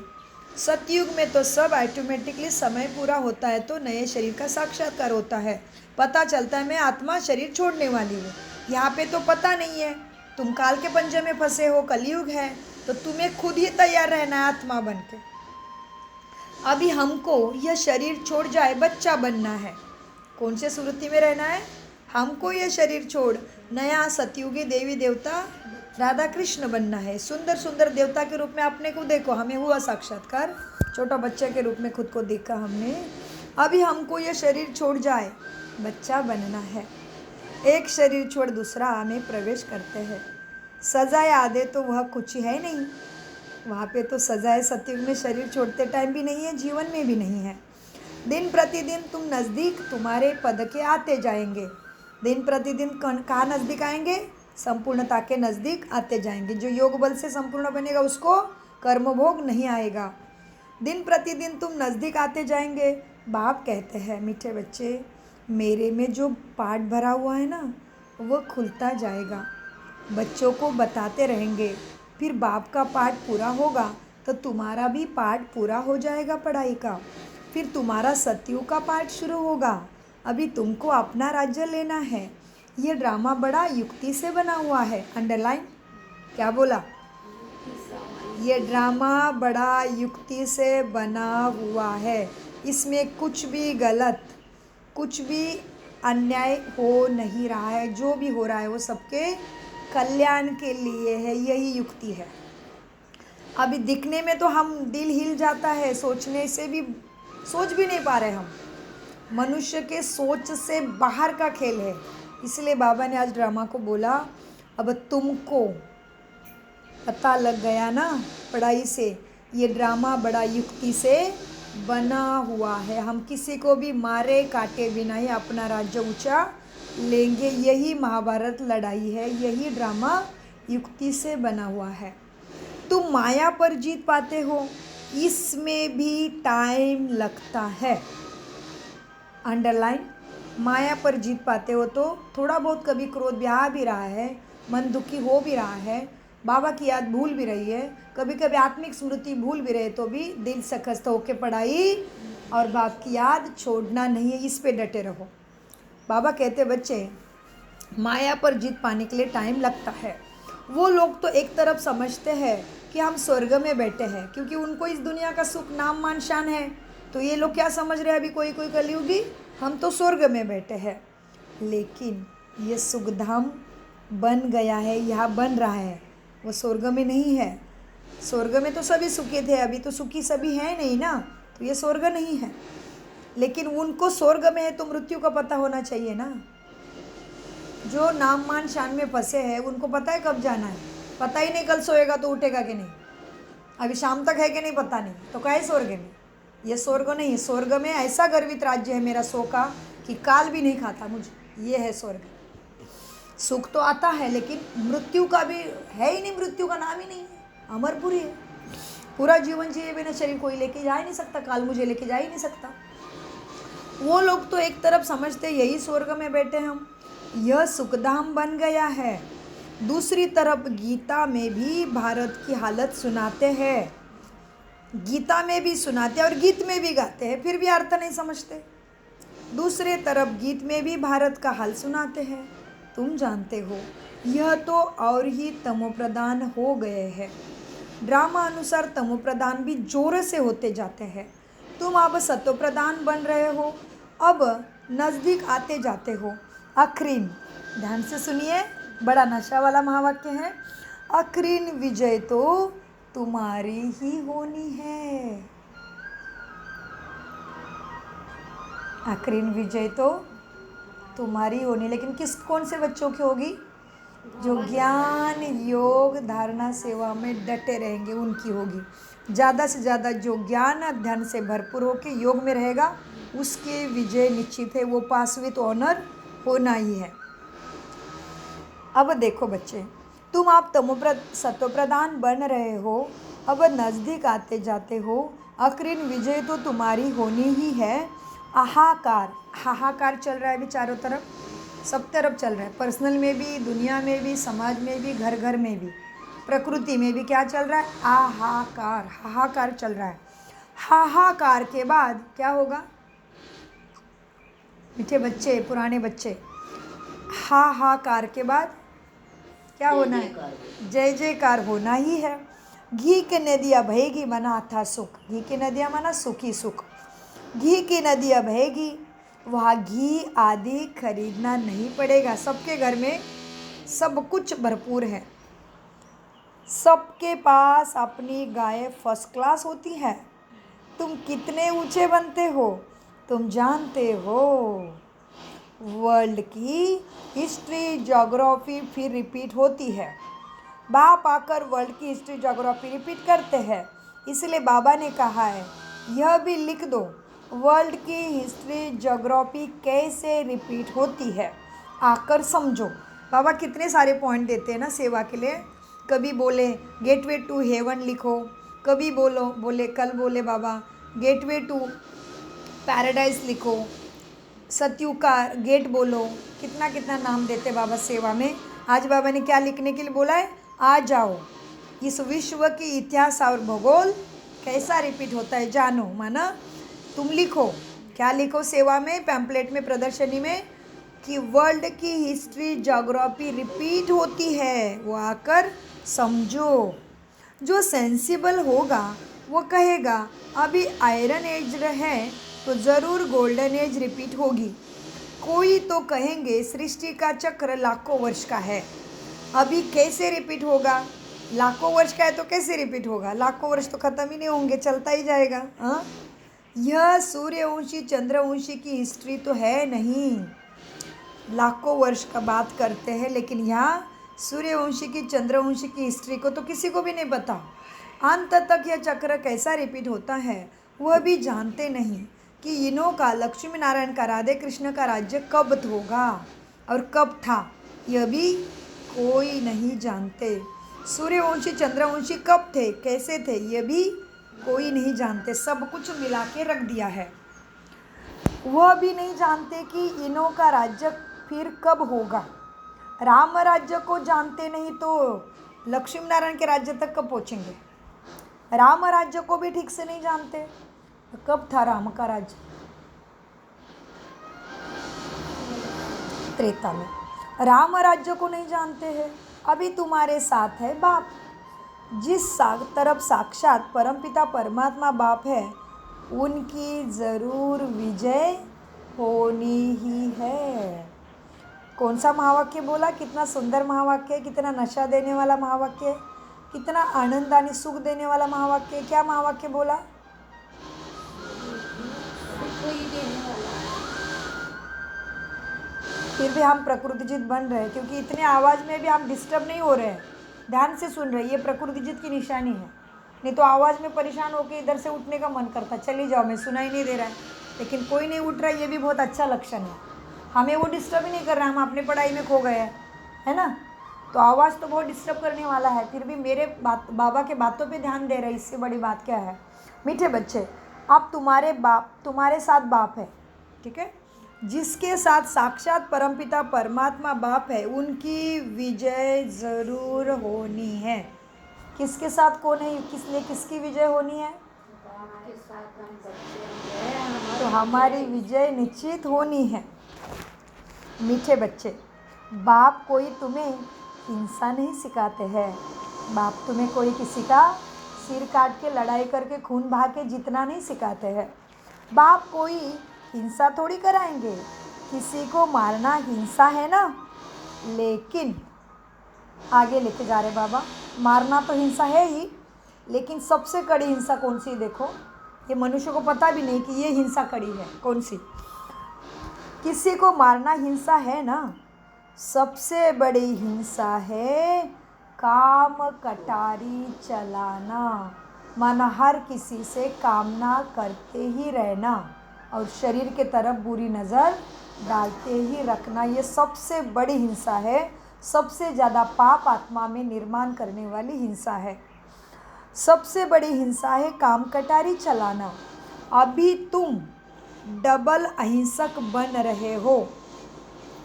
सतयुग में तो सब ऑटोमेटिकली समय पूरा होता है तो नए शरीर का साक्षात्कार होता है, पता चलता है मैं आत्मा शरीर छोड़ने वाली हूँ। यहाँ पे तो पता नहीं है, तुम काल के पंजे में फंसे हो, कलयुग है, तो तुम्हें खुद ही तैयार रहना है आत्मा बन के। अभी हमको यह शरीर छोड़ जाए बच्चा बनना है। कौन से सुरति में रहना है? हमको यह शरीर छोड़ नया सतयुगी देवी देवता राधा कृष्ण बनना है। सुंदर सुंदर देवता के रूप में अपने को देखो, हमें हुआ साक्षात्कार, छोटा बच्चे के रूप में खुद को देखा हमने। अभी हमको यह शरीर छोड़ जाए बच्चा बनना है। एक शरीर छोड़ दूसरा में प्रवेश करते हैं। सजाए आदे तो वह कुछ है नहीं, वहाँ पे तो सजाए सतयुग में शरीर छोड़ते टाइम भी नहीं है, जीवन में भी नहीं है। दिन प्रतिदिन तुम नज़दीक तुम्हारे पद के आते जाएंगे। दिन प्रतिदिन कहाँ नज़दीक आएंगे? संपूर्णता के नज़दीक आते जाएंगे। जो योग बल से संपूर्ण बनेगा उसको कर्मभोग नहीं आएगा। दिन प्रतिदिन तुम नज़दीक आते जाएंगे। बाप कहते हैं मीठे बच्चे, मेरे में जो पाठ भरा हुआ है ना वो खुलता जाएगा। बच्चों को बताते रहेंगे, फिर बाप का पाठ पूरा होगा तो तुम्हारा भी पाठ पूरा हो जाएगा पढ़ाई का। फिर तुम्हारा सतयुग का पाठ शुरू होगा। अभी तुमको अपना राज्य लेना है। ये ड्रामा बड़ा युक्ति से बना हुआ है। अंडरलाइन, क्या बोला? ये ड्रामा बड़ा युक्ति से बना हुआ है। इसमें कुछ भी गलत, कुछ भी अन्याय हो नहीं रहा है। जो भी हो रहा है वो सबके कल्याण के लिए है, यही युक्ति है। अभी दिखने में तो हम दिल हिल जाता है, सोचने से भी सोच भी नहीं पा रहे हम। मनुष्य के सोच से बाहर का खेल है। इसलिए बाबा ने आज ड्रामा को बोला, अब तुमको पता लग गया ना पढ़ाई से, ये ड्रामा बड़ा युक्ति से बना हुआ है। हम किसी को भी मारे काटे बिना ही अपना राज्य ऊंचा लेंगे। यही महाभारत लड़ाई है, यही ड्रामा युक्ति से बना हुआ है। तुम माया पर जीत पाते हो, इसमें भी टाइम लगता है। अंडरलाइन। माया पर जीत पाते हो तो थोड़ा बहुत कभी क्रोध भी आ भी रहा है, मन दुखी हो भी रहा है, बाबा की याद भूल भी रही है, कभी कभी आत्मिक स्मृति भूल भी रहे तो भी दिल से खस्त होकर पढ़ाई और बाप की याद छोड़ना नहीं है, इस पे डटे रहो। बाबा कहते बच्चे माया पर जीत पाने के लिए टाइम लगता है। वो लोग तो एक तरफ समझते हैं कि हम स्वर्ग में बैठे हैं क्योंकि उनको इस दुनिया का सुख नाम मान शान है, तो ये लोग क्या समझ रहे हैं अभी कोई कोई कलयुगी, हम तो स्वर्ग में बैठे हैं। लेकिन ये सुखधाम बन गया है, यहाँ बन रहा है, वो स्वर्ग में नहीं है। स्वर्ग में तो सभी सुखी थे, अभी तो सुखी सभी हैं नहीं ना, तो ये स्वर्ग नहीं है। लेकिन उनको स्वर्ग में है तो मृत्यु का पता होना चाहिए ना। जो नाम मान शान में फंसे हैं उनको पता है कब जाना है, पता ही नहीं कल सोएगा तो उठेगा कि नहीं, अभी शाम तक है कि नहीं पता नहीं, तो क्या है स्वर्ग में। ये स्वर्ग नहीं है। स्वर्ग में ऐसा गर्वित राज्य है मेरा सो का कि काल भी नहीं खाता मुझे, ये है स्वर्ग। सुख तो आता है लेकिन मृत्यु का भी है ही नहीं, मृत्यु का नाम ही नहीं है, अमरपुरी है। पूरा जीवन जिए बिना शरीर कोई लेके जा ही नहीं सकता, काल मुझे लेके जा ही नहीं सकता। वो लोग तो एक तरफ समझते यही स्वर्ग में बैठे हम, यह सुखधाम बन गया है। दूसरी तरफ गीता में भी भारत की हालत सुनाते हैं, गीता में भी सुनाते हैं और गीत में भी गाते हैं, फिर भी अर्थ नहीं समझते। दूसरे तरफ गीत में भी भारत का हाल सुनाते हैं। तुम जानते हो यह तो और ही तमोप्रधान हो गए हैं। ड्रामा अनुसार तमोप्रधान भी जोर से होते जाते हैं। तुम अब सत्वप्रधान बन रहे हो, अब नज़दीक आते जाते हो। अखरीन, ध्यान से सुनिए, बड़ा नशा वाला महावाक्य है। अखरीन विजय तो तुम्हारी ही होनी है। अखरीन विजय तो तुम्हारी होनी, लेकिन किस कौन से बच्चों की होगी? जो ज्ञान योग धारणा सेवा में डटे रहेंगे उनकी होगी। ज़्यादा से ज़्यादा जो ज्ञान अध्ययन से भरपूर होकर योग में रहेगा उसके विजय निश्चित है, वो पास विथ ऑनर होना ही है। अब देखो बच्चे, तुम आप सत्वप्रधान बन रहे हो, अब नज़दीक आते जाते हो। अखरीन विजय तो तुम्हारी होनी ही है। हाहाकार, हाहाकार चल रहा है अभी चारों तरफ, सब तरफ चल रहा है, पर्सनल में भी, दुनिया में भी, समाज में भी, घर घर में भी, प्रकृति में भी क्या चल रहा है? हाहाकार, हाहाकार चल रहा है। हाहाकार के बाद क्या होगा मीठे बच्चे, पुराने बच्चे? हाहाकार के बाद क्या होना है? जय जयकार होना ही है। घी की नदियाँ बहेगी माना था सुख, घी की नदियाँ माना सुखी सुख। घी की नदियाँ बहेगी, वहाँ घी आदि खरीदना नहीं पड़ेगा, सबके घर में सब कुछ भरपूर है। सबके पास अपनी गाय फर्स्ट क्लास होती है। तुम कितने ऊंचे बनते हो तुम जानते हो। वर्ल्ड की हिस्ट्री ज्योग्राफी फिर रिपीट होती है। बाप आकर वर्ल्ड की हिस्ट्री ज्योग्राफी रिपीट करते हैं, इसलिए बाबा ने कहा है यह भी लिख दो, वर्ल्ड की हिस्ट्री ज्योग्राफी कैसे रिपीट होती है, आकर समझो। बाबा कितने सारे पॉइंट देते हैं ना सेवा के लिए। कभी बोले गेटवे टू हेवन लिखो, कभी कल बोले बाबा गेटवे टू पैराडाइज लिखो, सतयुग का गेट बोलो, कितना कितना नाम देते बाबा सेवा में। आज बाबा ने क्या लिखने के लिए बोला है? आ जाओ, इस विश्व की इतिहास और भूगोल कैसा रिपीट होता है जानो। माना तुम लिखो, क्या लिखो सेवा में, पैम्पलेट में, प्रदर्शनी में, कि वर्ल्ड की हिस्ट्री ज्योग्राफी रिपीट होती है, वो आकर समझो। जो सेंसिबल होगा वो कहेगा अभी आयरन एज है तो ज़रूर गोल्डन एज रिपीट होगी। कोई तो कहेंगे सृष्टि का चक्र लाखों वर्ष का है, अभी कैसे रिपीट होगा? लाखों वर्ष का है तो कैसे रिपीट होगा? लाखों वर्ष तो ख़त्म ही नहीं होंगे, चलता ही जाएगा। हाँ, यह सूर्यवंशी चंद्रवंशी की हिस्ट्री तो है नहीं, लाखों वर्ष का बात करते हैं, लेकिन यहाँ सूर्यवंशी की चंद्रवंशी की हिस्ट्री को तो किसी को भी नहीं पता। अंत तक यह चक्र कैसा रिपीट होता है वह भी जानते नहीं कि इनों का, लक्ष्मी नारायण का, राधे कृष्ण का राज्य कब होगा और कब था, यह भी कोई नहीं जानते। सूर्यवंशी चंद्रवंशी कब थे, कैसे थे, यह भी कोई नहीं जानते, सब कुछ मिला के रख दिया है। वह भी नहीं जानते कि इनों का राज्य फिर कब होगा। राम राज्य को जानते नहीं तो लक्ष्मी नारायण के राज्य तक कब पहुँचेंगे। राम राज्य को भी ठीक से नहीं जानते, कब था राम का राज्य? त्रेता में। राम राज्य को नहीं जानते हैं। अभी तुम्हारे साथ है बाप, जिस तरफ साक्षात परमपिता परमात्मा बाप है, उनकी ज़रूर विजय होनी ही है। कौन सा महावाक्य बोला? कितना सुंदर महावाक्य है, कितना नशा देने वाला महावाक्य है, कितना आनंदानी सुख देने वाला महावाक्य है। क्या महावाक्य बोला? कोई देने वाला है। फिर भी हम प्रकृतिजित बन रहे हैं, क्योंकि इतने आवाज़ में भी हम डिस्टर्ब नहीं हो रहे हैं, ध्यान से सुन रहे हैं। ये प्रकृतिजित की निशानी है। नहीं तो आवाज़ में परेशान होकर इधर से उठने का मन करता, चली जाओ, मैं सुनाई नहीं दे रहा है, लेकिन कोई नहीं उठ रहा है, ये भी बहुत अच्छा लक्षण है। हमें वो डिस्टर्ब ही नहीं कर रहा है, हम अपनी पढ़ाई में खो गए हैं, है ना। तो आवाज़ तो बहुत डिस्टर्ब करने वाला है, फिर भी मेरे बाबा के बातों पे ध्यान दे रहे हैं, इससे बड़ी बात क्या है। मीठे बच्चे, अब तुम्हारे साथ बाप है, ठीक है। जिसके साथ साक्षात परमपिता परमात्मा बाप है, उनकी विजय ज़रूर होनी है। किसके साथ कौन है, किसलिए किसकी विजय होनी है? बाप के साथ हम बच्चे हैं, तो हमारी विजय निश्चित होनी है। मीठे बच्चे, बाप कोई तुम्हें हिंसा नहीं सिखाते हैं। बाप तुम्हें कोई किसी का सिर काट के, लड़ाई करके, खून बहा के जीतना नहीं सिखाते हैं। बाप कोई हिंसा थोड़ी कराएंगे। किसी को मारना हिंसा है ना, लेकिन आगे लेके जा रहे बाबा, मारना तो हिंसा है ही, लेकिन सबसे कड़ी हिंसा कौन सी? देखो, ये मनुष्य को पता भी नहीं कि ये हिंसा कड़ी है कौन सी। किसी को मारना हिंसा है ना, सबसे बड़ी हिंसा है काम कटारी चलाना, माना हर किसी से कामना करते ही रहना और शरीर के तरफ बुरी नज़र डालते ही रखना। ये सबसे बड़ी हिंसा है, सबसे ज़्यादा पाप आत्मा में निर्माण करने वाली हिंसा है। सबसे बड़ी हिंसा है काम कटारी चलाना। अभी तुम डबल अहिंसक बन रहे हो।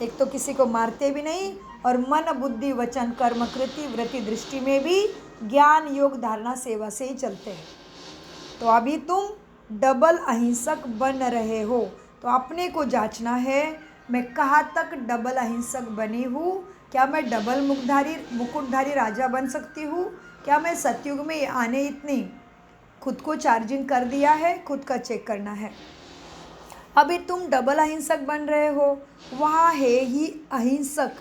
एक तो किसी को मारते भी नहीं, और मन बुद्धि वचन कर्म कृति वृत्ति दृष्टि में भी ज्ञान योग धारणा सेवा से ही चलते हैं। तो अभी तुम डबल अहिंसक बन रहे हो। तो अपने को जांचना है, मैं कहाँ तक डबल अहिंसक बनी हूँ। क्या मैं डबल मुकुटधारी राजा बन सकती हूँ? क्या मैं सतयुग में आने इतनी खुद को चार्जिंग कर दिया है? खुद का चेक करना है। अभी तुम डबल अहिंसक बन रहे हो। वहाँ है ही अहिंसक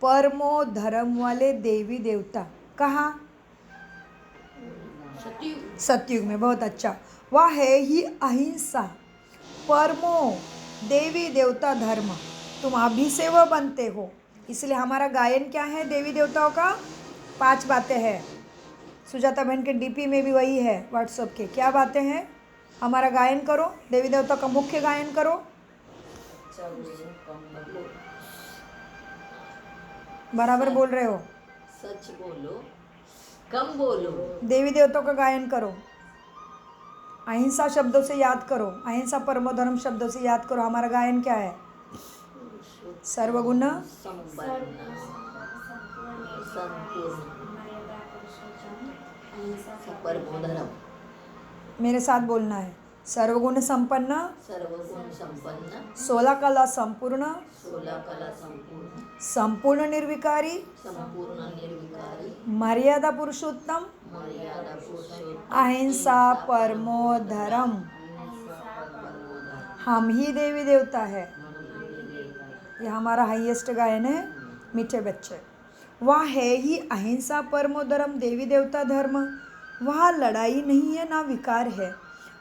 परमो धर्म वाले देवी देवता। कहाँ? सतयुग में। बहुत अच्छा। वह है ही अहिंसा परमो देवी देवता धर्म। तुम अभी से वह बनते हो। इसलिए हमारा गायन क्या है देवी देवताओं का? 5 बातें हैं। सुजाता बहन के डीपी में भी वही है, व्हाट्सएप के। क्या बातें हैं? हमारा गायन करो, देवी देवता का मुख्य गायन करो। बराबर बोल रहे हो? सच बोलो, कम बोलो। देवी देवताओं का गायन करो। अहिंसा शब्दों से याद करो, अहिंसा परमो धर्म शब्दों से याद करो। हमारा गायन क्या है? सर्वगुण परमोधरम। मेरे साथ बोलना है। सर्वगुण संपन्न, 16 कला संपूर्ण, संपूर्ण निर्विकारी, मर्यादा पुरुषोत्तम, अहिंसा परमो धर्म। हम ही देवी देवता है। ये हमारा हाईएस्ट गायन है मीठे बच्चे। वह है ही अहिंसा परमो धर्म देवी देवता धर्म। वहाँ लड़ाई नहीं है ना विकार है।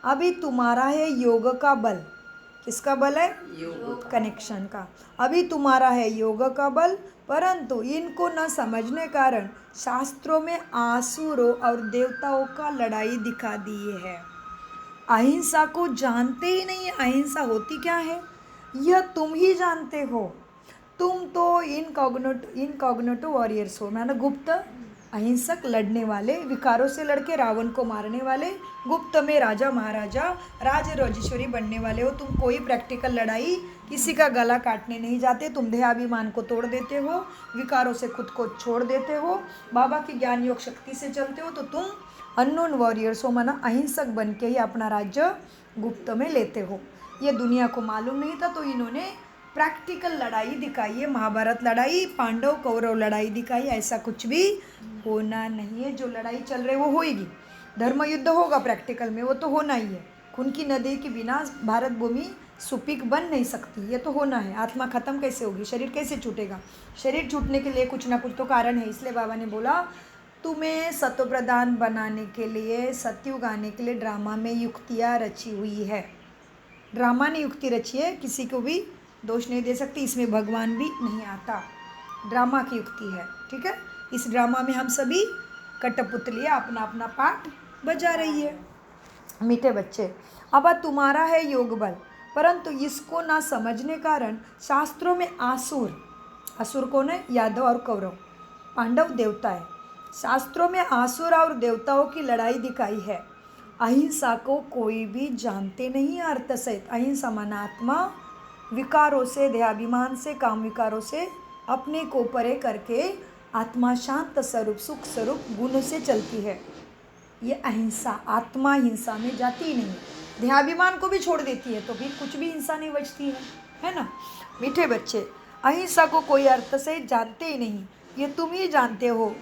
अभी तुम्हारा है योग का बल। किसका बल है? योग कनेक्शन का। अभी तुम्हारा है योग का बल, परंतु इनको न समझने कारण शास्त्रों में आसुरों और देवताओं का लड़ाई दिखा दी है। अहिंसा को जानते ही नहीं। अहिंसा होती क्या है यह तुम ही जानते हो। तुम तो इनकॉग्निटो वॉरियर्स हो, माना गुप्त अहिंसक लड़ने वाले, विकारों से लड़के रावण को मारने वाले, गुप्त में राजा महाराजा राज राजेश्वरी बनने वाले हो। तुम कोई प्रैक्टिकल लड़ाई किसी का गला काटने नहीं जाते, तुम देहाभिमान को तोड़ देते हो, विकारों से खुद को छोड़ देते हो, बाबा की ज्ञान योग शक्ति से चलते हो, तो तुम अननोन वॉरियर्स हो, माना अहिंसक बन के ही अपना राज्य गुप्त में लेते हो। ये दुनिया को मालूम नहीं था, तो इन्होंने प्रैक्टिकल लड़ाई दिखाई है, महाभारत लड़ाई, पांडव कौरव लड़ाई दिखाई। ऐसा कुछ भी होना नहीं है, जो लड़ाई चल रही है वो होएगी, धर्म युद्ध होगा प्रैक्टिकल में, वो तो होना ही है। खून की नदी के बिना भारत भूमि सुपीक बन नहीं सकती, ये तो होना है। आत्मा खत्म कैसे होगी, शरीर कैसे छूटेगा? शरीर छूटने के लिए कुछ ना कुछ तो कारण है। इसलिए बाबा ने बोला तुम्हें सत्व प्रधान बनाने के लिए, सत्युग आने के लिए ड्रामा में युक्तियाँ रची हुई है। ड्रामा ने युक्ति रची है, किसी को भी दोष नहीं दे सकती, इसमें भगवान भी नहीं आता, ड्रामा की युक्ति है। ठीक है, इस ड्रामा में हम सभी कठपुतलियाँ अपना अपना पार्ट बजा रही है। मीठे बच्चे, अब तुम्हारा है योग बल, परंतु इसको ना समझने कारण शास्त्रों में असुर कौन है? यादव और कौरव, पांडव देवता है। शास्त्रों में असुर और देवताओं की लड़ाई दिखाई है। अहिंसा को कोई भी जानते नहीं अर्थ सहित। अहिंसा माना आत्मा विकारों से, देहाभिमान से, काम विकारों से अपने को परे करके आत्मा शांत स्वरूप, सुख स्वरूप गुण से चलती है। ये अहिंसा, आत्मा हिंसा में जाती ही नहीं, देहाभिमान को भी छोड़ देती है, तो फिर कुछ भी हिंसा नहीं बचती है ना। मीठे बच्चे, अहिंसा को कोई अर्थ से जानते ही नहीं। ये तुम ही जानते हो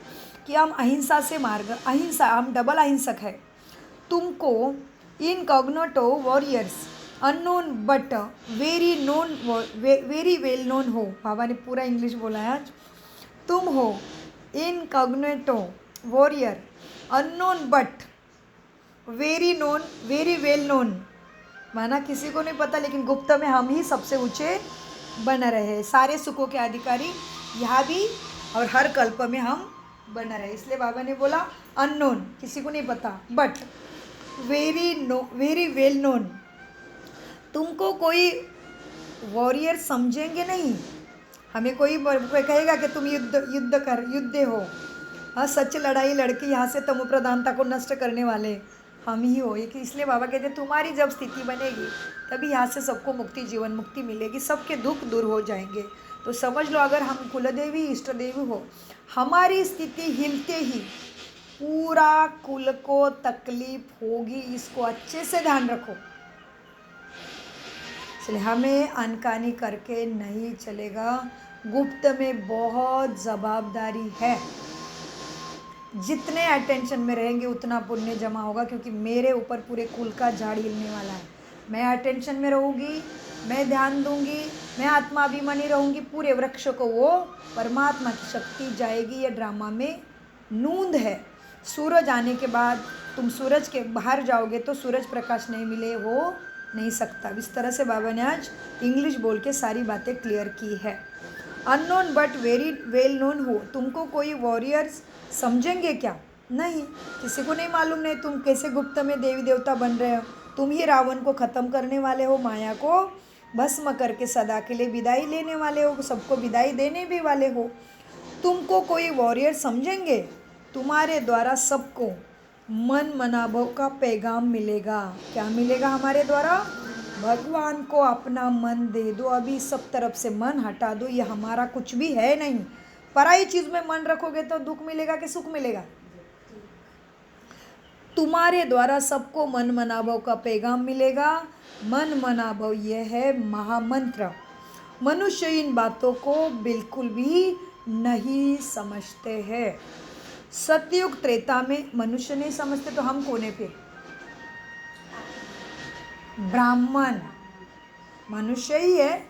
कि हम अहिंसा से मार्ग, अहिंसा, हम डबल अहिंसक है। तुमको incognito warriors, unknown but very known, very well known हो। बाबा ने पूरा इंग्लिश बोला है आज। तुम हो incognito warrior, unknown but very known, very well known, माना किसी को नहीं पता, लेकिन गुप्त में हम ही सबसे ऊंचे बन रहे हैं, सारे सुखों के अधिकारी यहाँ भी और हर कल्प में हम बन रहे। इसलिए बाबा ने बोला अननोन, किसी को नहीं पता, बट वेरी वेल नोन। तुमको कोई वॉरियर समझेंगे नहीं। हमें कोई कहेगा कि तुम युद्ध हो, हाँ, सच लड़ाई लड़के यहाँ से तमो प्रधानता को नष्ट करने वाले हम ही हो। इसलिए बाबा कहते तुम्हारी जब स्थिति बनेगी तभी यहाँ से सबको मुक्ति, जीवन मुक्ति मिलेगी, सबके दुख दूर हो जाएंगे। तो समझ लो, अगर हम कुलदेवी इष्ट देवी हो, हमारी स्थिति हिलते ही पूरा कुल को तकलीफ होगी, इसको अच्छे से ध्यान रखो। इसलिए हमें अनकानी करके नहीं चलेगा। गुप्त में बहुत जवाबदारी है। जितने अटेंशन में रहेंगे उतना पुण्य जमा होगा, क्योंकि मेरे ऊपर पूरे कुल का झाड़ हिलने वाला है। मैं अटेंशन में रहूँगी, मैं ध्यान दूंगी, मैं आत्माभिमानी रहूँगी, पूरे वृक्ष को वो परमात्मा की शक्ति जाएगी। ये ड्रामा में नूंद है। सूरज आने के बाद तुम सूरज के बाहर जाओगे तो सूरज प्रकाश नहीं मिले, हो नहीं सकता। इस तरह से बाबा ने आज इंग्लिश बोल के सारी बातें क्लियर की है। Unknown but very well known हो। तुमको कोई वॉरियर्स समझेंगे क्या? नहीं, किसी को नहीं मालूम, नहीं तुम कैसे गुप्त में देवी देवता बन रहे हो। तुम ही रावण को ख़त्म करने वाले हो, माया को भस्म करके सदा के लिए विदाई लेने वाले हो, सबको विदाई देने भी वाले हो। तुमको कोई वॉरियर समझेंगे? तुम्हारे द्वारा सबको मन मनाभव का पैगाम मिलेगा। क्या मिलेगा हमारे द्वारा? भगवान को अपना मन दे दो, अभी सब तरफ से मन हटा दो, ये हमारा कुछ भी है नहीं। पराई चीज़ में मन रखोगे तो दुख मिलेगा कि सुख मिलेगा? तुम्हारे द्वारा सबको मन मनाभव का पैगाम मिलेगा। मन मनाभव यह है महामंत्र। मनुष्य इन बातों को बिल्कुल भी नहीं समझते हैं। सतयुग त्रेता में मनुष्य नहीं समझते, तो हम कौन है फिर? ब्राह्मण। मनुष्य ही है,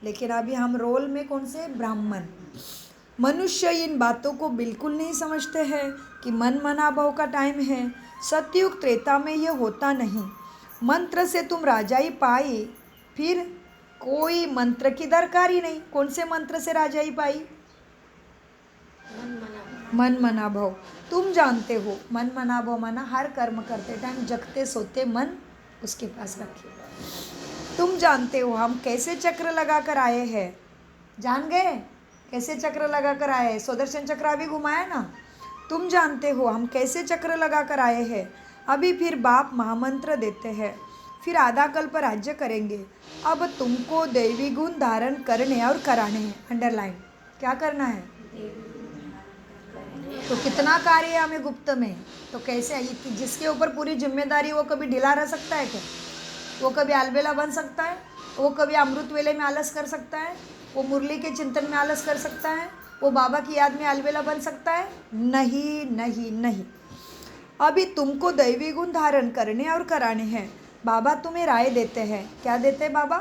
लेकिन अभी हम रोल में कौन से? ब्राह्मण। मनुष्य इन बातों को बिल्कुल नहीं समझते हैं कि मन मनाभव का टाइम है। सतयुग त्रेता में यह होता नहीं। मंत्र से तुम राजाई पाई, फिर कोई मंत्र की दरकार ही नहीं। कौन से मंत्र से राजाई पाई? मन मनाभव। तुम जानते हो मन मनाभव माना हर कर्म करते टाइम जगते सोते मन उसके पास रखिए। तुम जानते हो हम कैसे चक्र लगा कर आए हैं? जान गए कैसे चक्र लगा कर आए हैं? सुदर्शन चक्र अभी घुमाया ना। तुम जानते हो हम कैसे चक्र लगा कर आए हैं। अभी फिर बाप महामंत्र देते हैं, फिर आधा कल्प राज्य करेंगे। अब तुमको दैवी गुण धारण करने और कराने हैं। अंडरलाइन, क्या करना है? तो कितना कार्य है हमें गुप्त में, तो कैसे जिसके ऊपर पूरी जिम्मेदारी, वो कभी ढीला रह सकता है क्या? वो कभी अलबेला बन सकता है? वो कभी अमृत वेले में आलस कर सकता है? वो मुरली के चिंतन में आलस कर सकता है? वो बाबा की याद में अलबेला बन सकता है? नहीं नहीं नहीं। अभी तुमको दैवी गुण धारण करने और कराने हैं। बाबा तुम्हें राय देते हैं। क्या देते हैं बाबा?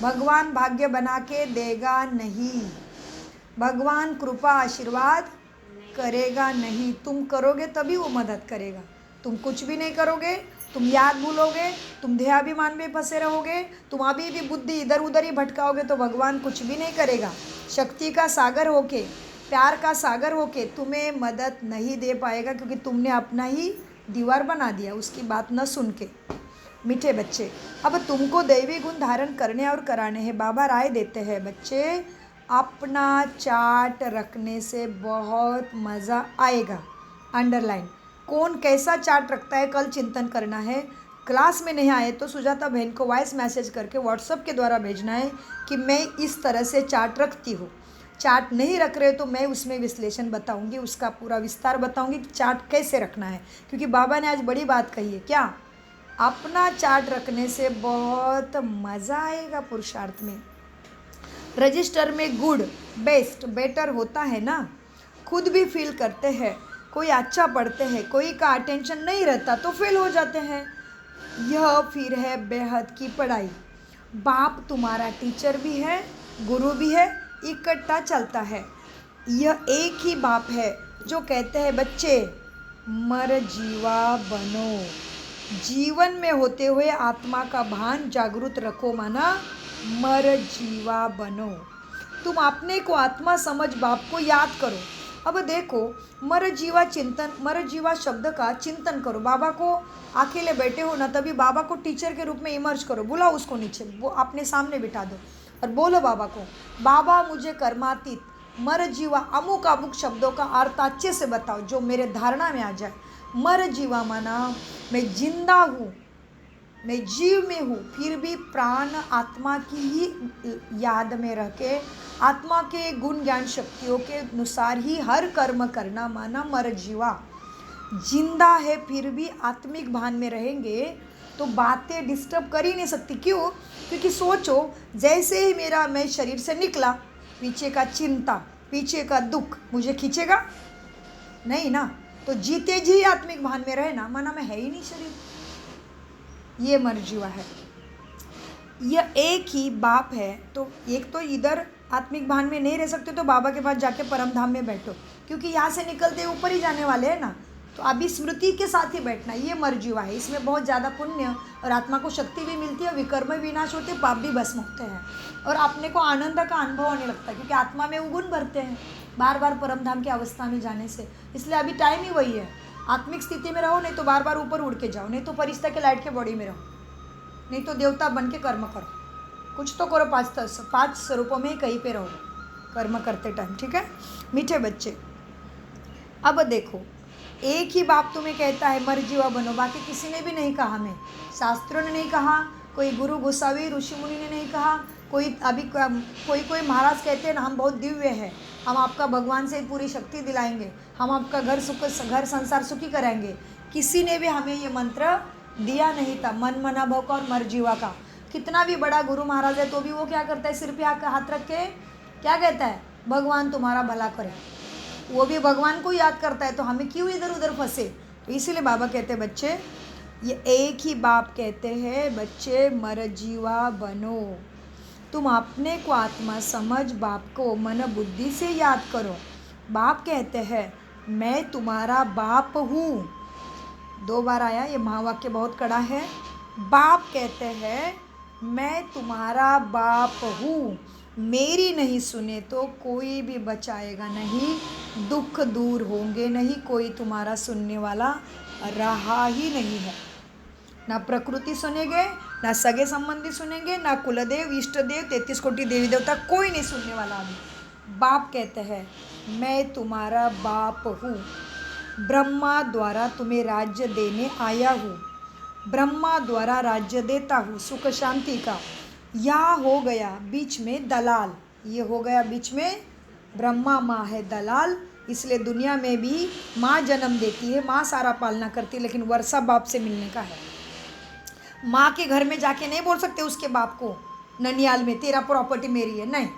भगवान भाग्य बना के देगा नहीं, भगवान कृपा आशीर्वाद करेगा नहीं। तुम करोगे तभी वो मदद करेगा। तुम कुछ भी नहीं करोगे, तुम याद भूलोगे, तुम देहाभिमान में फंसे रहोगे, तुम अभी भी बुद्धि इधर उधर ही भटकाओगे, तो भगवान कुछ भी नहीं करेगा। शक्ति का सागर होके, प्यार का सागर होके तुम्हें मदद नहीं दे पाएगा, क्योंकि तुमने अपना ही दीवार बना दिया उसकी बात न सुन के। मीठे बच्चे, अब तुमको दैवी गुण धारण करने और कराने हैं। बाबा राय देते हैं, बच्चे अपना चार्ट रखने से बहुत मज़ा आएगा। अंडरलाइन, कौन कैसा चार्ट रखता है कल चिंतन करना है। क्लास में नहीं आए तो सुजाता बहन को वॉइस मैसेज करके व्हाट्सएप के द्वारा भेजना है कि मैं इस तरह से चार्ट रखती हूँ। चार्ट नहीं रख रहे तो मैं उसमें विश्लेषण बताऊँगी, उसका पूरा विस्तार बताऊँगी कि चार्ट कैसे रखना है, क्योंकि बाबा ने आज बड़ी बात कही है। क्या? अपना चार्ट रखने से बहुत मज़ा आएगा पुरुषार्थ में। रजिस्टर में गुड, बेस्ट, बेटर होता है ना, खुद भी फील करते हैं। कोई अच्छा पढ़ते हैं, कोई का अटेंशन नहीं रहता तो फेल हो जाते हैं। यह फिर है बेहद की पढ़ाई। बाप तुम्हारा टीचर भी है, गुरु भी है, इकट्ठा चलता है। यह एक ही बाप है जो कहते हैं, बच्चे मर जीवा बनो। जीवन में होते हुए आत्मा का भान जागृत रखो, माना मर जीवा बनो। तुम अपने को आत्मा समझ बाप को याद करो। अब देखो, मर जीवा चिंतन, मर जीवा शब्द का चिंतन करो। बाबा को अकेले बैठे हो ना, तभी बाबा को टीचर के रूप में इमर्ज करो। बुलाओ उसको नीचे, वो अपने सामने बिठा दो और बोलो बाबा को, बाबा मुझे कर्मातीत मर जीवा अमुक अमुक शब्दों का अर्थ अच्छे से बताओ जो मेरे धारणा में आ जाए। मर जीवा माना मैं जिंदा हूँ, मैं जीव में हूँ, फिर भी प्राण आत्मा की ही याद में रह के आत्मा के गुण ज्ञान शक्तियों के अनुसार ही हर कर्म करना, माना मर जीवा। जिंदा है फिर भी आत्मिक भान में रहेंगे तो बातें डिस्टर्ब कर ही नहीं सकती। क्यों? क्योंकि सोचो, जैसे ही मेरा मैं शरीर से निकला, पीछे का चिंता, पीछे का दुख मुझे खींचेगा नहीं ना। तो जीते जी आत्मिक भान में रहे ना, माना मैं है ही नहीं शरीर। ये मर जीवा है। यह एक ही बाप है। तो एक तो इधर आत्मिक भान में नहीं रह सकते तो बाबा के पास जाके परम धाम में बैठो, क्योंकि यहाँ से निकलते ऊपर ही जाने वाले हैं ना। तो अभी स्मृति के साथ ही बैठना, ये मर जीवा है। इसमें बहुत ज़्यादा पुण्य और आत्मा को शक्ति भी मिलती है, विकर्म विनाश होते, पाप भी भस्म होते हैं और अपने को आनंद का अनुभव होने लगता है, क्योंकि आत्मा में उगुन भरते हैं बार बार परम धाम की अवस्था में जाने से। इसलिए अभी टाइम ही वही है, आत्मिक स्थिति में रहो, नहीं तो बार बार ऊपर उड़ के जाओ, नहीं तो फरिश्ता के लाइट के बॉडी में रहो, नहीं तो देवता बन के कर्म करो। कुछ तो करो, पाँच स्वरूपों में ही कहीं पे रहो कर्म करते टाइम। ठीक है मीठे बच्चे, अब देखो, एक ही बाप तुम्हें कहता है मर जीवा बनो, बाकी किसी ने भी नहीं कहा। हमें शास्त्रों ने नहीं कहा, कोई गुरु गोसावी ऋषि मुनि ने नहीं कहा, कोई अभी कोई महाराज कहते हैं ना हम बहुत दिव्य है, हम आपका भगवान से पूरी शक्ति दिलाएंगे, हम आपका घर संसार सुखी कराएंगे। किसी ने भी हमें ये मंत्र दिया नहीं था, मन मना भव का और मर जीवा का। कितना भी बड़ा गुरु महाराज है तो भी वो क्या करता है, सिर पे हाथ रख के क्या कहता है, भगवान तुम्हारा भला करे। वो भी भगवान को याद करता है, तो हमें क्यों इधर उधर फंसे। तो इसीलिए बाबा कहते हैं, बच्चे ये एक ही बाप कहते हैं, बच्चे मर जीवा बनो। तुम अपने को आत्मा समझ बाप को मन बुद्धि से याद करो। बाप कहते हैं मैं तुम्हारा बाप हूँ। 2 बार आया, ये महावाक्य बहुत कड़ा है। बाप कहते हैं मैं तुम्हारा बाप हूँ, मेरी नहीं सुने तो कोई भी बचाएगा नहीं, दुख दूर होंगे नहीं, कोई तुम्हारा सुनने वाला रहा ही नहीं है। ना प्रकृति सुनेंगे, ना सगे संबंधी सुनेंगे, ना कुलदेव, इष्ट देव, 33 कोटि देवी देवता, कोई नहीं सुनने वाला अभी। बाप कहते हैं मैं तुम्हारा बाप हूँ, ब्रह्मा द्वारा तुम्हें राज्य देने आया हूँ, ब्रह्मा द्वारा राज्य देता हूँ सुख शांति का। यहाँ हो गया बीच में दलाल, ये हो गया बीच में, ब्रह्मा माँ है दलाल, इसलिए दुनिया में भी माँ जन्म देती है, माँ सारा पालना करती है, लेकिन वर्षा बाप से मिलने का है। माँ के घर में जाके नहीं बोल सकते उसके बाप को ननियाल में तेरा प्रॉपर्टी मेरी है, नहीं।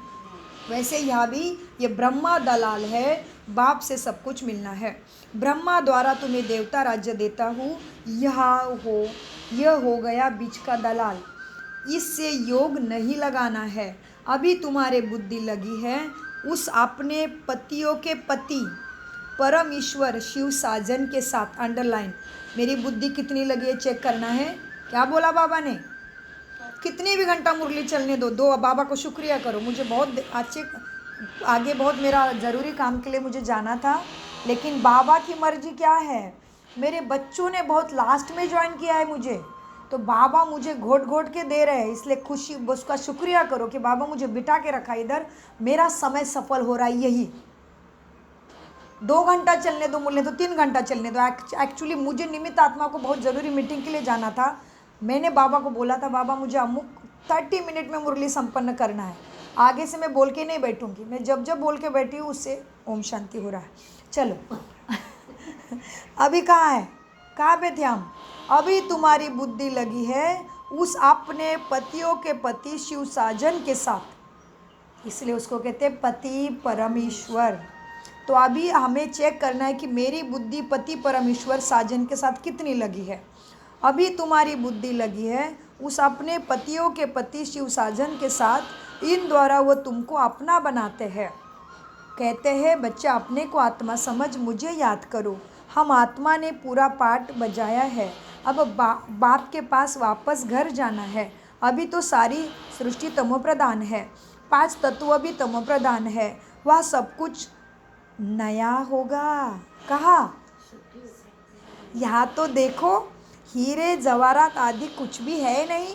वैसे यहाँ भी ये ब्रह्मा दलाल है, बाप से सब कुछ मिलना है। ब्रह्मा द्वारा तुम्हें देवता राज्य देता हूँ, यह हो गया बीच का दलाल, इससे योग नहीं लगाना है। अभी तुम्हारे बुद्धि लगी है उस अपने पतियों के पति परम ईश्वर शिव साजन के साथ। अंडरलाइन, मेरी बुद्धि कितनी लगी है चेक करना है। क्या बोला बाबा ने? कितनी भी घंटा मुरली चलने दो बाबा को शुक्रिया करो। मुझे बहुत आगे बहुत मेरा ज़रूरी काम के लिए मुझे जाना था, लेकिन बाबा की मर्जी क्या है, मेरे बच्चों ने बहुत लास्ट में ज्वाइन किया है मुझे, तो बाबा मुझे घोट घोट के दे रहे हैं, इसलिए खुशी उसका शुक्रिया करो कि बाबा मुझे बिठा के रखा इधर, मेरा समय सफल हो रहा है। यही 2 घंटा चलने दो मुरली, तो 3 घंटा चलने दो। एक्चुअली मुझे निमित्त आत्मा को बहुत ज़रूरी मीटिंग के लिए जाना था। मैंने बाबा को बोला था बाबा मुझे अमुक 30 मिनट में मुरली संपन्न करना है, आगे से मैं बोल के नहीं बैठूंगी, मैं जब जब बोल के बैठी हूँ उससे ओम शांति हो रहा है। चलो अभी कहाँ है, कहाँ पे थे हम? अभी तुम्हारी बुद्धि लगी है उस अपने पतियों के पति शिव साजन के साथ, इसलिए उसको कहते हैं पति परमेश्वर। तो अभी हमें चेक करना है कि मेरी बुद्धि पति परमेश्वर साजन के साथ कितनी लगी है। अभी तुम्हारी बुद्धि लगी है उस अपने पतियों के पति शिव साजन के साथ, इन द्वारा वो तुमको अपना बनाते हैं। कहते हैं बच्चा अपने को आत्मा समझ मुझे याद करो। हम आत्मा ने पूरा पाठ बजाया है, अब बाप के पास वापस घर जाना है। अभी तो सारी सृष्टि तमोप्रधान है, 5 तत्व भी तमोप्रधान है, वह सब कुछ नया होगा। कहा? यहाँ तो देखो हीरे जवाहरात आदि कुछ भी है नहीं,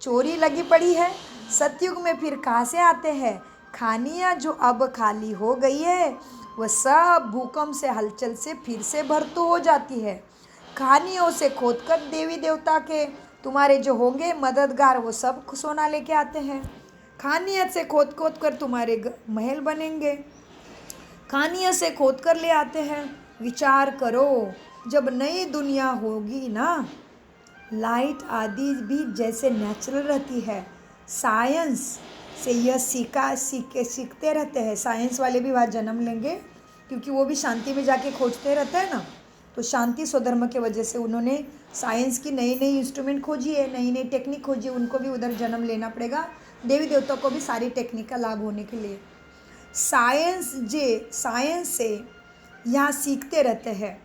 चोरी लगी पड़ी है। सतयुग में फिर कहाँ से आते हैं? खानियाँ जो अब खाली हो गई है वह सब भूकंप से हलचल से फिर से भरतू हो जाती है। खानियों से खोदकर देवी देवता के तुम्हारे जो होंगे मददगार वो सब सोना लेके आते हैं। खानियत से खोद खोद कर तुम्हारे महल बनेंगे, खानियत से खोद कर ले आते हैं। विचार करो जब नई दुनिया होगी ना, लाइट आदि भी जैसे नेचुरल रहती है, साइंस से यह सीखते रहते हैं। साइंस वाले भी वहाँ जन्म लेंगे, क्योंकि वो भी शांति में जाके खोजते रहते हैं ना, तो शांति स्वधर्म के वजह से उन्होंने साइंस की नई नई इंस्ट्रूमेंट खोजी है, नई नई टेक्निक खोजी है, उनको भी उधर जन्म लेना पड़ेगा। देवी देवता को भी सारी टेक्निक का लाभ होने के लिए साइंस से यहाँ सीखते रहते हैं,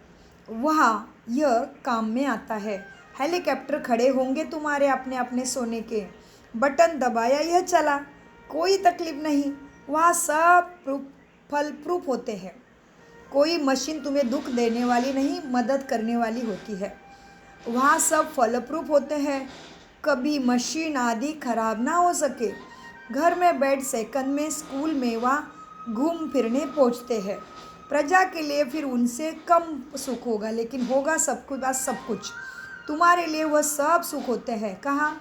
वहाँ यह काम में आता है। हेलीकॉप्टर खड़े होंगे तुम्हारे अपने अपने सोने के, बटन दबाया यह चला, कोई तकलीफ नहीं। वहाँ सब फल प्रूफ होते हैं, कोई मशीन तुम्हें दुख देने वाली नहीं, मदद करने वाली होती है। वहाँ सब फल प्रूफ होते हैं, कभी मशीन आदि खराब ना हो सके। घर में बैठ सेकंड में स्कूल में वहाँ घूम फिरने पहुँचते हैं। प्रजा के लिए फिर उनसे कम सुख होगा, लेकिन होगा सबके पास सब कुछ। तुम्हारे लिए वह सब सुख होते हैं। कहाँ?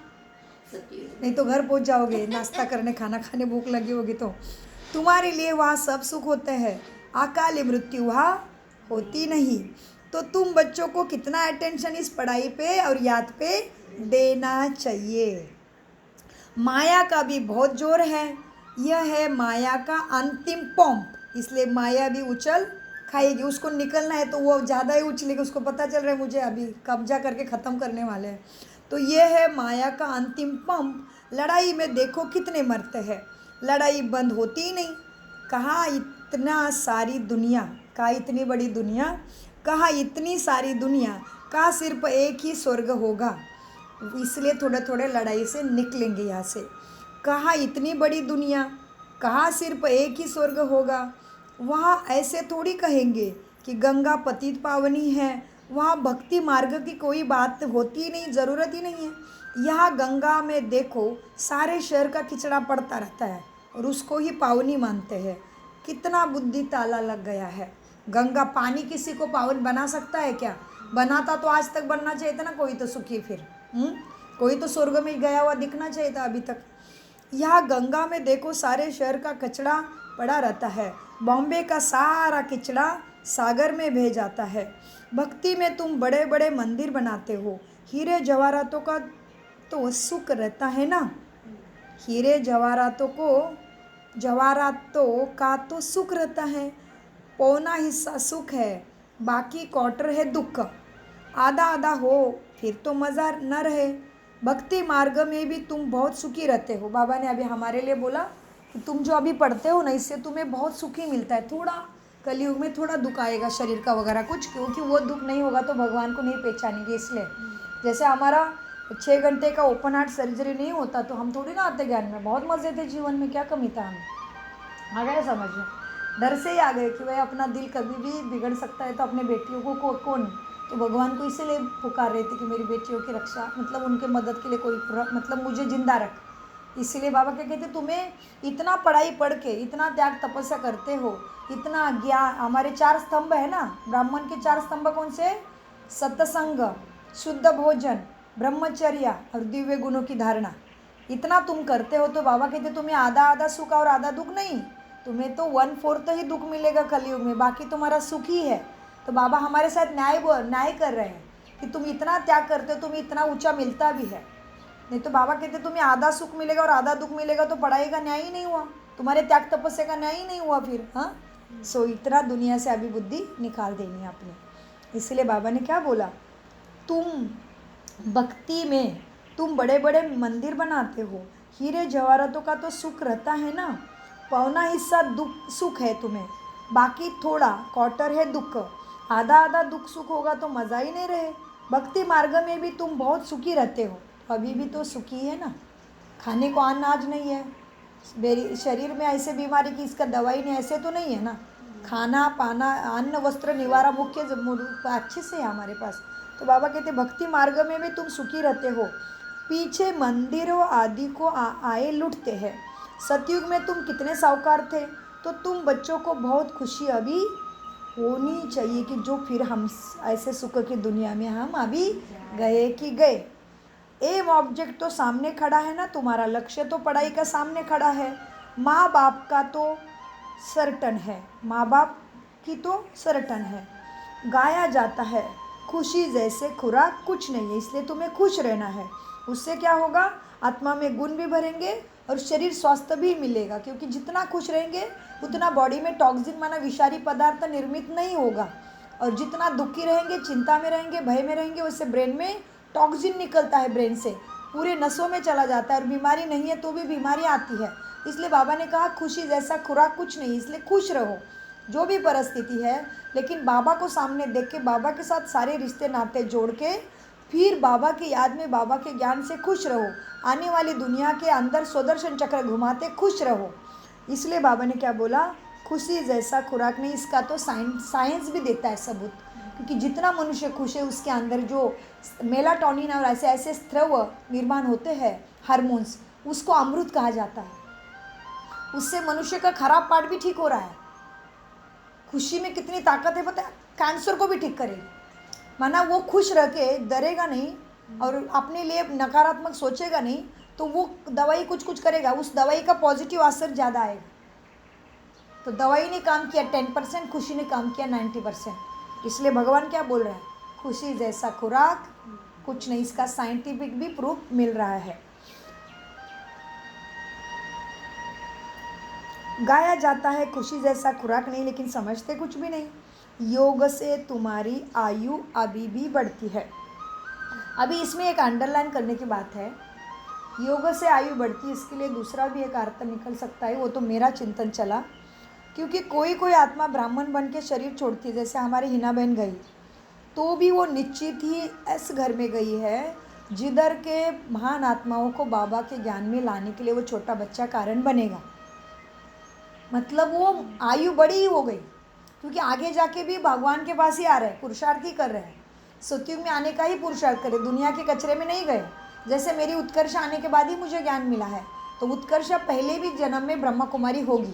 नहीं तो घर पहुँच जाओगे, नाश्ता करने खाना खाने भूख लगी होगी तो। तुम्हारे लिए वहाँ सब सुख होते हैं, अकाली मृत्यु वहाँ होती नहीं। तो तुम बच्चों को कितना अटेंशन इस पढ़ाई पे और याद पे देना चाहिए। माया का भी बहुत जोर है, यह है माया का अंतिम पंप, इसलिए माया भी उछल खाएगी। उसको निकलना है तो वो ज़्यादा ही उछलेगी, उसको पता चल रहा है मुझे अभी कब्जा करके ख़त्म करने वाले हैं। तो ये है माया का अंतिम पंप। लड़ाई में देखो कितने मरते हैं, लड़ाई बंद होती ही नहीं। कहाँ इतना सारी दुनिया, कहाँ इतनी बड़ी दुनिया, कहाँ इतनी सारी दुनिया, कहाँ सिर्फ एक ही स्वर्ग होगा, इसलिए थोड़े थोड़े लड़ाई से निकलेंगे यहाँ से। कहाँ इतनी बड़ी दुनिया, कहाँ सिर्फ एक ही स्वर्ग होगा। वहाँ ऐसे थोड़ी कहेंगे कि गंगा पतित पावनी है, वहाँ भक्ति मार्ग की कोई बात होती ही नहीं, ज़रूरत ही नहीं है। यहाँ गंगा में देखो सारे शहर का किचड़ा पड़ता रहता है और उसको ही पावनी मानते हैं। कितना बुद्धि ताला लग गया है। गंगा पानी किसी को पावन बना सकता है क्या? बनाता तो आज तक बनना चाहिए था ना, कोई तो सुखी फिर कोई तो स्वर्ग में गया हुआ दिखना चाहिए था अभी तक। यहाँ गंगा में देखो सारे शहर का कचरा पड़ा रहता है, बॉम्बे का सारा कचरा सागर में बह जाता है। भक्ति में तुम बड़े बड़े मंदिर बनाते हो, हीरे जवाहरातों का तो सुख रहता है ना। हीरे जवाहरातों का तो सुख रहता है, पौना हिस्सा सुख है, बाकी क्वार्टर है दुख। आधा आधा हो फिर तो मज़ा न रहे। भक्ति मार्ग में भी तुम बहुत सुखी रहते हो। बाबा ने अभी हमारे लिए बोला कि तुम जो अभी पढ़ते हो ना, इससे तुम्हें बहुत सुखी मिलता है। थोड़ा कलयुग में थोड़ा दुख आएगा शरीर का वगैरह कुछ, क्योंकि वो दुख नहीं होगा तो भगवान को नहीं पहचानेंगे। इसलिए जैसे हमारा 6 घंटे का ओपन हार्ट सर्जरी नहीं होता तो हम थोड़ी ना आते ज्ञान में। बहुत मज़े थे जीवन में, क्या कमी था हमें। आ गए समझ में, डर से ही आ गए कि भाई अपना दिल कभी भी बिगड़ सकता है, तो अपने बेटियों को कौन, तो भगवान को इसीलिए पुकार रहे थे कि मेरी बेटियों की रक्षा, मतलब उनके मदद के लिए कोई, मतलब मुझे जिंदा रख। इसीलिए बाबा क्या कहते, तुम्हें इतना पढ़ाई पढ़ के इतना त्याग तपस्या करते हो, इतना ज्ञान। हमारे 4 स्तंभ है ना, ब्राह्मण के 4 स्तंभ कौन से? सत्संग, शुद्ध भोजन, ब्रह्मचर्य और दिव्य गुणों की धारणा। इतना तुम करते हो तो बाबा कहते तुम्हें आधा आधा सुख और आधा दुख नहीं, तुम्हें तो 1/4 ही दुख मिलेगा कलयुग में, बाकी तुम्हारा सुख ही है। तो बाबा हमारे साथ न्याय कर रहे हैं कि तुम इतना त्याग करते हो, तुम्हें इतना ऊंचा मिलता भी है। नहीं तो बाबा कहते तुम्हें आधा सुख मिलेगा और आधा दुख मिलेगा, तो पढ़ाई का न्याय ही नहीं हुआ, तुम्हारे त्याग तपस्या का न्याय ही नहीं हुआ फिर। हाँ, सो इतना दुनिया से अभी बुद्धि निकाल देनी है आपने। इसलिए बाबा ने क्या बोला, तुम भक्ति में तुम बड़े बड़े मंदिर बनाते हो, हीरे जवाहरातों का तो सुख रहता है ना, पौना हिस्सा दुख सुख है तुम्हें, बाकी थोड़ा क्वार्टर है दुख। आधा आधा दुख सुख होगा तो मज़ा ही नहीं रहे। भक्ति मार्ग में भी तुम बहुत सुखी रहते हो, अभी भी तो सुखी है ना। खाने को अन्न आज नहीं है, मेरी शरीर में ऐसे बीमारी की इसका दवाई नहीं, ऐसे तो नहीं है ना। खाना पाना अन्न वस्त्र निवारा मुख्य अच्छे से है हमारे पास। तो बाबा कहते भक्ति मार्ग में भी तुम सुखी रहते हो, पीछे मंदिरों आदि को आए लुटते हैं। सतयुग में तुम कितने साहूकार थे, तो तुम बच्चों को बहुत खुशी अभी होनी चाहिए कि जो फिर हम ऐसे सुख की दुनिया में हम अभी गए कि गए। एम ऑब्जेक्ट तो सामने खड़ा है ना, तुम्हारा लक्ष्य तो पढ़ाई का सामने खड़ा है। माँ बाप का तो सर्टन है, माँ बाप की तो सर्टन है। गाया जाता है खुशी जैसे खुराक कुछ नहीं है, इसलिए तुम्हें खुश रहना है। उससे क्या होगा, आत्मा में गुण भी भरेंगे और शरीर स्वास्थ्य भी मिलेगा, क्योंकि जितना खुश रहेंगे उतना बॉडी में टॉक्सिन माना विषारी पदार्थ निर्मित नहीं होगा। और जितना दुखी रहेंगे, चिंता में रहेंगे, भय में रहेंगे, उससे ब्रेन में टॉक्सिन निकलता है, ब्रेन से पूरे नसों में चला जाता है और बीमारी नहीं है तो भी बीमारी आती है। इसलिए बाबा ने कहा खुशी जैसा खुराक कुछ नहीं, इसलिए खुश रहो जो भी परिस्थिति है। लेकिन बाबा को सामने देख के, बाबा के साथ सारे रिश्ते नाते जोड़ के, फिर बाबा की याद में बाबा के ज्ञान से खुश रहो। आने वाली दुनिया के अंदर सुदर्शन चक्र घुमाते खुश रहो। इसलिए बाबा ने क्या बोला, खुशी जैसा खुराक नहीं। इसका तो साइंस भी देता है सबूत, क्योंकि जितना मनुष्य खुश है उसके अंदर जो मेलाटोनिन और ऐसे ऐसे स्त्रव निर्माण होते हैं हार्मोन्स, उसको अमृत कहा जाता है। उससे मनुष्य का खराब पार्ट भी ठीक हो रहा है। खुशी में कितनी ताकत है पता है, कैंसर को भी ठीक करेगी। माना वो खुश रह के डरेगा नहीं और अपने लिए नकारात्मक सोचेगा नहीं, तो वो दवाई कुछ करेगा, उस दवाई का पॉजिटिव असर ज़्यादा आएगा। तो दवाई ने काम किया 10%, खुशी ने काम किया 90%। इसलिए भगवान क्या बोल रहे हैं, खुशी जैसा खुराक कुछ नहीं। इसका साइंटिफिक भी प्रूफ मिल रहा है। गाया जाता है खुशी जैसा खुराक नहीं, लेकिन समझते कुछ भी नहीं। योग से तुम्हारी आयु अभी भी बढ़ती है। अभी इसमें एक अंडरलाइन करने की बात है, योग से आयु बढ़ती है, इसके लिए दूसरा भी एक अर्थ निकल सकता है। वो तो मेरा चिंतन चला, क्योंकि कोई आत्मा ब्राह्मण बन के शरीर छोड़ती है, जैसे हमारी हिना बहन गई, तो भी वो निश्चित ही ऐसे घर में गई है जिधर के महान आत्माओं को बाबा के ज्ञान में लाने के लिए वो छोटा बच्चा कारण बनेगा। मतलब वो आयु बड़ी ही हो गई, क्योंकि आगे जाके भी भगवान के पास ही आ रहे हैं, पुरुषार्थ ही कर रहे हैं। सतयुग में आने का ही पुरुषार्थ करे, दुनिया के कचरे में नहीं गए। जैसे मेरी उत्कर्ष आने के बाद ही मुझे ज्ञान मिला है, तो उत्कर्ष पहले भी जन्म में ब्रह्मा कुमारी होगी।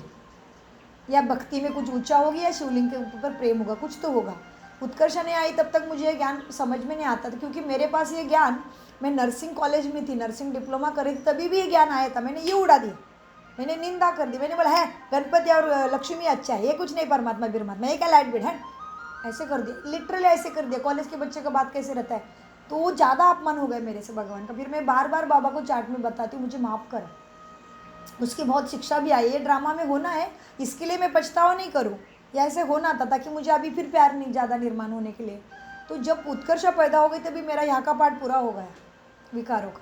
या भक्ति में कुछ ऊंचा होगी या शिवलिंग के ऊपर प्रेम होगा, कुछ तो होगा। उत्कर्ष नहीं आई तब तक मुझे ये ज्ञान समझ में नहीं आता था, क्योंकि मेरे पास ये ज्ञान, मैं नर्सिंग कॉलेज में थी, नर्सिंग डिप्लोमा कर रही थी, तभी भी ये ज्ञान आया था। मैंने ये उड़ा दिया, मैंने निंदा कर दी। मैंने बोला है गणपति और लक्ष्मी अच्छा है, ये कुछ नहीं, परमात्मा बिरमात्मा, ये क्या लाइट बिट है, ऐसे कर दिया, लिटरली ऐसे कर दिया। कॉलेज के बच्चे का बात कैसे रहता है, तो वो ज़्यादा अपमान हो गया मेरे से भगवान का। फिर मैं बार बार बाबा को चाट में बताती हूँ, मुझे माफ़ कर। उसकी बहुत शिक्षा भी आई, ये ड्रामा में होना है, इसके लिए मैं पछतावा नहीं करूँ, या ऐसे होना था ताकि मुझे अभी फिर प्यार नहीं ज़्यादा निर्माण होने के लिए। तो जब उत्कर्ष पैदा हो गई तभी मेरा यहाँ का पाठ पूरा हो गया विकारों का।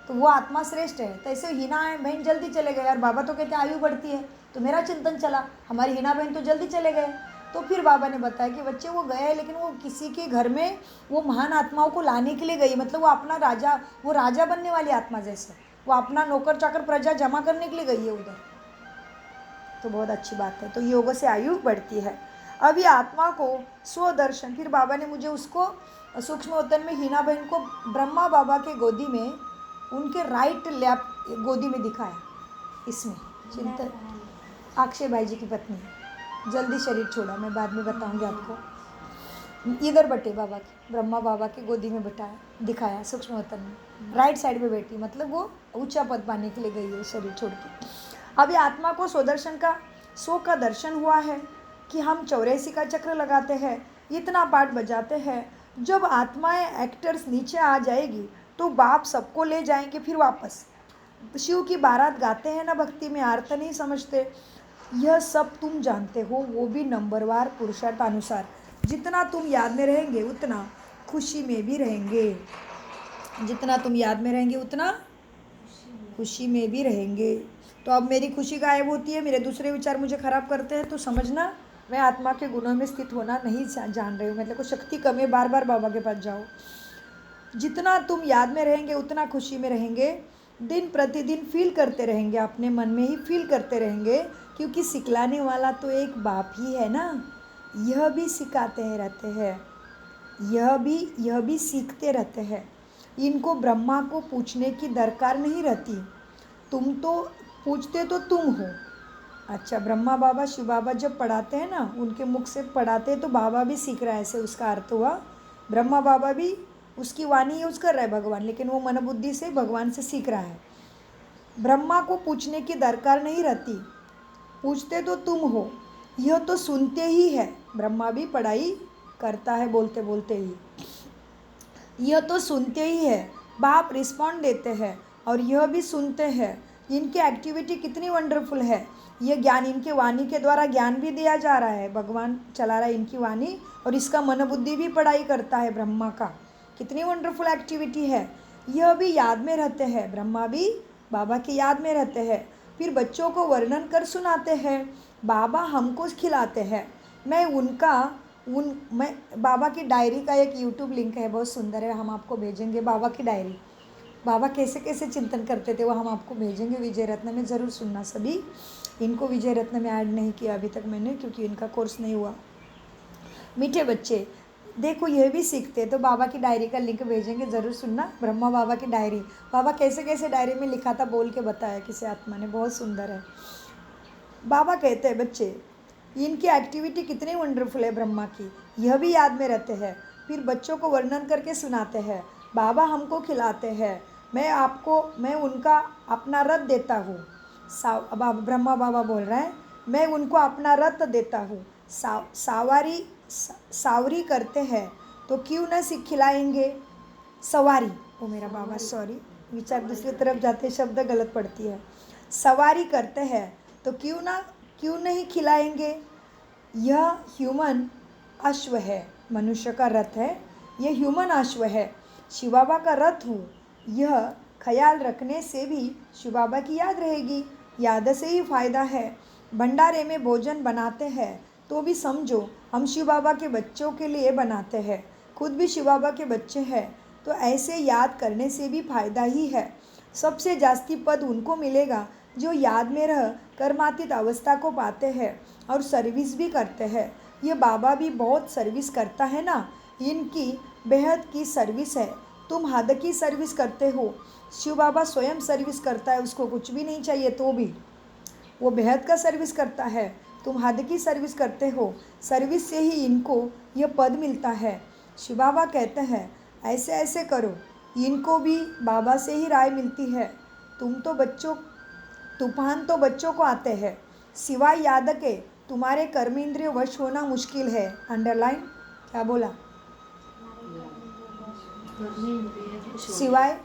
तो वो आत्मा श्रेष्ठ है। तो ऐसे हिना बहन जल्दी चले गए, और बाबा तो कहते आयु बढ़ती है, तो मेरा चिंतन चला, हमारी हिना बहन तो जल्दी चले गए। तो फिर बाबा ने बताया कि बच्चे वो गए, लेकिन वो किसी के घर में वो महान आत्माओं को लाने के लिए गई, मतलब वो अपना राजा, वो राजा बनने वाली आत्मा जैसे, वो अपना नौकर चाकर प्रजा जमा करने के लिए गई है उधर। तो बहुत अच्छी बात है। तो योग से आयु बढ़ती है। अब ये आत्मा को स्वदर्शन, फिर बाबा ने मुझे उसको सूक्ष्म उतन में हिना बहन को ब्रह्मा बाबा के गोदी में, उनके राइट लैप गोदी में दिखाया। इसमें चिंतन अक्षय भाई जी की पत्नी, जल्दी शरीर छोड़ा, मैं बाद में बताऊंगी आपको। इधर बैठे बाबा के, ब्रह्मा बाबा के गोदी में बैठाया, दिखाया सूक्ष्म वतन में, राइट साइड में बैठी, मतलब वो ऊंचा पद पाने के लिए गई है शरीर छोड़ के। अभी आत्मा को स्वदर्शन का, सो का दर्शन हुआ है कि हम 84 का चक्र लगाते हैं, इतना पाठ बजाते हैं। जब आत्माएं एक्टर्स नीचे आ जाएगी तो बाप सबको ले जाएंगे फिर वापस। शिव की बारात गाते हैं ना भक्ति में, अर्थ नहीं समझते, यह सब तुम जानते हो, वो भी नंबरवार पुरुषार्थानुसार। जितना तुम याद में रहेंगे उतना खुशी में भी रहेंगे, जितना तुम याद में रहेंगे उतना खुशी में भी रहेंगे। तो अब मेरी खुशी गायब होती है, मेरे दूसरे विचार मुझे खराब करते हैं, तो समझना मैं आत्मा के गुणों में स्थित होना नहीं जान रही हूँ, मतलब को शक्ति कम है, बार बार बाबा के पास जाओ। जितना तुम याद में रहेंगे उतना खुशी में रहेंगे, दिन प्रतिदिन फील करते रहेंगे, अपने मन में ही फील करते रहेंगे, क्योंकि सिखलाने वाला तो एक बाप ही है ना। यह भी सिखाते हैं रहते हैं, यह भी सीखते रहते हैं। इनको ब्रह्मा को पूछने की दरकार नहीं रहती, तुम तो पूछते तो तुम हो। अच्छा, ब्रह्मा बाबा शिव बाबा जब पढ़ाते हैं ना, उनके मुख से पढ़ाते हैं तो बाबा भी सीख रहा है, ऐसे उसका अर्थ हुआ। ब्रह्मा बाबा भी उसकी वाणी यूज़ कर रहा है भगवान, लेकिन वो मन बुद्धि से भगवान से सीख रहा है। ब्रह्मा को पूछने की दरकार नहीं रहती, पूछते तो तुम हो, यह तो सुनते ही है। ब्रह्मा भी पढ़ाई करता है बोलते बोलते ही, यह तो सुनते ही है। बाप रिस्पॉन्ड देते हैं और यह भी सुनते हैं। इनकी एक्टिविटी कितनी वंडरफुल है, ये ज्ञान इनके वाणी के द्वारा ज्ञान भी दिया जा रहा है, भगवान चला रहा है इनकी वाणी, और इसका मन बुद्धि भी पढ़ाई करता है ब्रह्मा का। कितनी वंडरफुल एक्टिविटी है। यह भी याद में रहते हैं, ब्रह्मा भी बाबा की याद में रहते हैं। फिर बच्चों को वर्णन कर सुनाते हैं, बाबा हमको खिलाते हैं। मैं बाबा की डायरी का एक यूट्यूब लिंक है, बहुत सुंदर है, हम आपको भेजेंगे। बाबा की डायरी, बाबा कैसे कैसे चिंतन करते थे वो हम आपको भेजेंगे विजय रत्न में, ज़रूर सुनना सभी। इनको विजय रत्न में ऐड नहीं किया अभी तक मैंने, क्योंकि इनका कोर्स नहीं हुआ। मीठे बच्चे देखो, यह भी सीखते, तो बाबा की डायरी का लिंक भेजेंगे, ज़रूर सुनना। ब्रह्मा बाबा की डायरी, बाबा कैसे कैसे डायरी में लिखा था बोल के बताया किसी आत्मा ने, बहुत सुंदर है। बाबा कहते हैं बच्चे, इनकी एक्टिविटी कितनी वंडरफुल है ब्रह्मा की, यह भी याद में रहते हैं। फिर बच्चों को वर्णन करके सुनाते हैं, बाबा हमको खिलाते हैं, मैं उनका अपना रथ देता हूँ। ब्रह्मा बाबा बोल रहे हैं, मैं उनको अपना रथ देता हूँ। सावरी करते हैं तो क्यों न खिलाएंगे। सवारी, ओ मेरा बाबा, सॉरी, विचार दूसरी तरफ जाते, शब्द गलत पड़ती है। सवारी करते हैं तो क्यों नहीं खिलाएंगे। यह ह्यूमन अश्व है, मनुष्य का रथ है, यह ह्यूमन अश्व है, शिव बाबा का रथ हूँ। यह ख्याल रखने से भी शिव बाबा की याद रहेगी, याद से ही फायदा है। भंडारे में भोजन बनाते हैं तो भी समझो हम शिव बाबा के बच्चों के लिए बनाते हैं, खुद भी शिव बाबा के बच्चे हैं, तो ऐसे याद करने से भी फायदा ही है। सबसे जास्ती पद उनको मिलेगा जो याद में रह कर्मातीत अवस्था को पाते हैं और सर्विस भी करते हैं। ये बाबा भी बहुत सर्विस करता है ना, इनकी बेहद की सर्विस है। तुम हद की सर्विस करते हो, शिव बाबा स्वयं सर्विस करता है, उसको कुछ भी नहीं चाहिए तो भी वो बेहद का सर्विस करता है। तुम हद की सर्विस करते हो, सर्विस से ही इनको यह पद मिलता है। शिव बाबा कहते हैं ऐसे ऐसे करो, इनको भी बाबा से ही राय मिलती है। तूफान तो बच्चों को आते हैं, सिवाय याद के तुम्हारे कर्मेंद्रिय वश होना मुश्किल है। अंडरलाइन, क्या बोला? सिवाय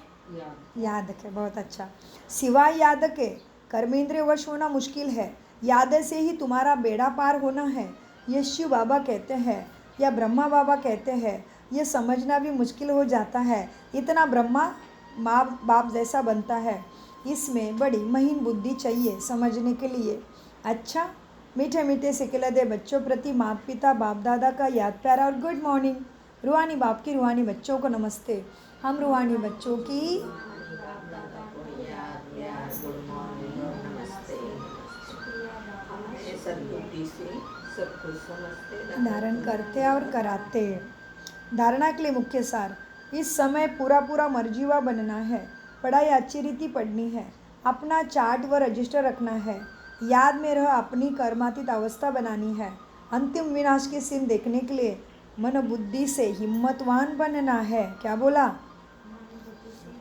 याद के, बहुत अच्छा। सिवाय याद के कर्मेंद्रिय वश होना मुश्किल है, याद से ही तुम्हारा बेड़ा पार होना है। ये शिव बाबा कहते हैं या ब्रह्मा बाबा कहते हैं, ये समझना भी मुश्किल हो जाता है। इतना ब्रह्मा माँ बाप जैसा बनता है, इसमें बड़ी महीन बुद्धि चाहिए समझने के लिए। अच्छा, मीठे मीठे सिकलदे बच्चों प्रति माता पिता बाप दादा का याद प्यारा और गुड मॉर्निंग। रूहानी बाप की रूहानी बच्चों को नमस्ते। हम रूहानी बच्चों की धारण करते और कराते। धारणा के लिए मुख्य सार, इस समय पूरा मर्जीवा बनना है, पढ़ाई अच्छी रीति पढ़नी है, अपना चार्ट व रजिस्टर रखना है, याद में रह अपनी कर्मातीत अवस्था बनानी है, अंतिम विनाश की सीन देखने के लिए मन बुद्धि से हिम्मतवान बनना है। क्या बोला?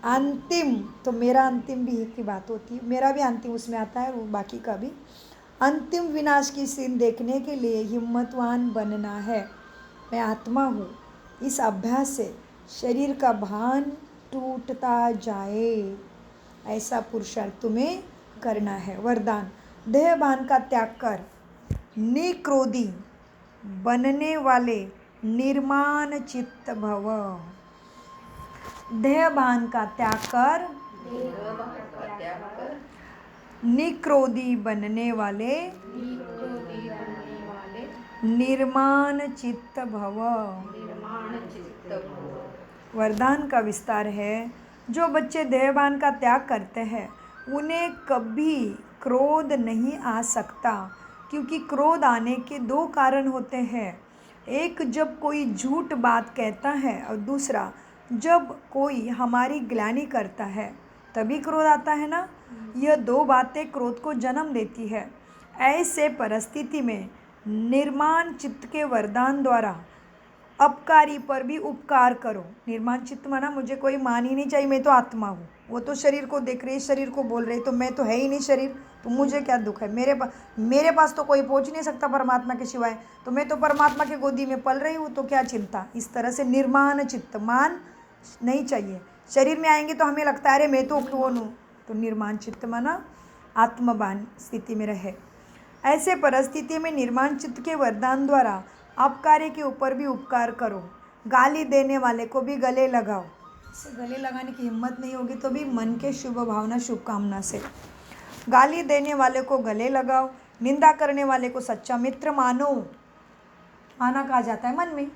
अंतिम, तो मेरा अंतिम भी एक ही बात होती है, मेरा भी अंतिम उसमें आता है, वो बाकी का भी। अंतिम विनाश की सीन देखने के लिए हिम्मतवान बनना है। मैं आत्मा हूँ, इस अभ्यास से शरीर का भान टूटता जाए, ऐसा पुरुषार्थ तुम्हें करना है। वरदान, देह भान का त्याग कर निक्रोधी बनने वाले निर्माण चित्त भव। देह भान का त्याग कर निक्रोधी बनने वाले निर्माण चित्त भव। वरदान का विस्तार है, जो बच्चे देहभान का त्याग करते हैं उन्हें कभी क्रोध नहीं आ सकता, क्योंकि क्रोध आने के दो कारण होते हैं। एक, जब कोई झूठ बात कहता है, और दूसरा जब कोई हमारी ग्लानि करता है तभी क्रोध आता है ना। यह दो बातें क्रोध को जन्म देती है। ऐसे परिस्थिति में निर्माण चित्त के वरदान द्वारा अपकारी पर भी उपकार करो। निर्माण चित्त माना मुझे कोई मान ही नहीं चाहिए, मैं तो आत्मा हूँ, वो तो शरीर को देख रही, शरीर को बोल रही, तो मैं तो है ही नहीं शरीर, तो मुझे क्या दुख है, मेरे पास तो कोई पहुँच नहीं सकता परमात्मा के सिवाय, तो मैं तो परमात्मा के गोदी में पल रही हूँ, तो क्या चिंता। इस तरह से निर्माण चित्त, मान नहीं चाहिए। शरीर में आएंगे तो हमें लगता है अरे मैं तो कौन हूँ, तो निर्माण चित्त माना आत्मभान स्थिति में रहे। ऐसे परिस्थिति में निर्माण चित्त के वरदान द्वारा अपकार्य के ऊपर भी उपकार करो। गाली देने वाले को भी गले लगाओ। इसे गले लगाने की हिम्मत नहीं होगी तो भी मन के शुभ भावना शुभकामना से गाली देने वाले को गले लगाओ। निंदा करने वाले को सच्चा मित्र मानो। माना कहा जाता है मन में।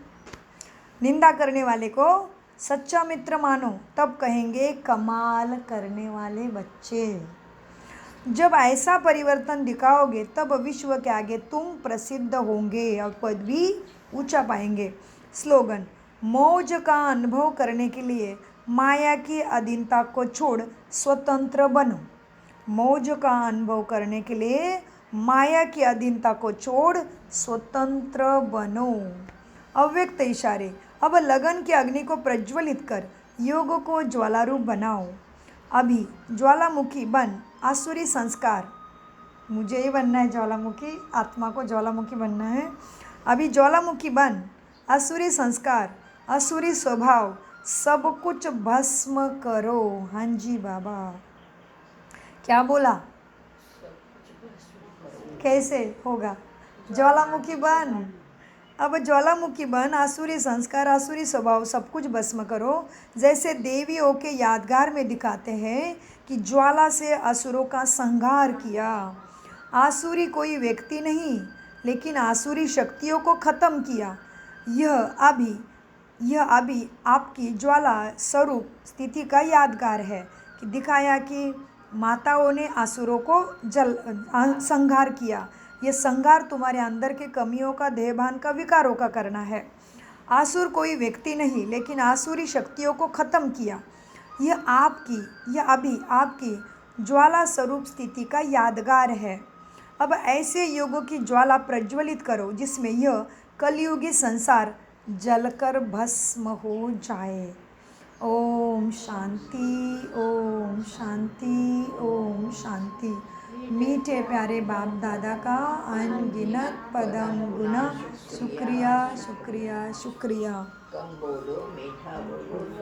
निंदा करने वाले को सच्चा मित्र मानो, तब कहेंगे कमाल करने वाले बच्चे। जब ऐसा परिवर्तन दिखाओगे तब विश्व के आगे तुम प्रसिद्ध होंगे और पद भी ऊंचा पाएंगे। स्लोगन, मौज का अनुभव करने के लिए माया की अधीनता को छोड़ स्वतंत्र बनो। मौज का अनुभव करने के लिए माया की अधीनता को छोड़ स्वतंत्र बनो। अव्यक्त इशारे, अब लगन की अग्नि को प्रज्वलित कर योग को ज्वालारूप बनाओ। अभी ज्वालामुखी बन आसुरी संस्कार, मुझे ही बनना है ज्वालामुखी, आत्मा को ज्वालामुखी बनना है। अभी ज्वालामुखी बन आसुरी संस्कार, आसुरी स्वभाव सब कुछ भस्म करो। हाँ जी बाबा, क्या बोला? कैसे होगा? ज्वालामुखी बन, अब ज्वालामुखी बन आसुरी संस्कार आसुरी स्वभाव सब कुछ भस्म करो। जैसे देवियों के यादगार में दिखाते हैं कि ज्वाला से असुरों का संहार किया। आसुरी कोई व्यक्ति नहीं, लेकिन आसुरी शक्तियों को ख़त्म किया। यह अभी आपकी ज्वाला स्वरूप स्थिति का यादगार है कि दिखाया कि माताओं ने असुरों को संहार किया। यह संहार तुम्हारे अंदर के कमियों का, देहभान का, विकारों का करना है। आसुर कोई व्यक्ति नहीं, लेकिन आसुरी शक्तियों को ख़त्म किया। यह अभी आपकी ज्वाला स्वरूप स्थिति का यादगार है। अब ऐसे योगों की ज्वाला प्रज्वलित करो जिसमें यह कलयुगी संसार जलकर भस्म हो जाए। ओम शांति, ओम शांति, ओम शांति। मीठे प्यारे बाप दादा का अनगिनत पदम गुना शुक्रिया, शुक्रिया, शुक्रिया। कम बोलो, मीठा बोलो।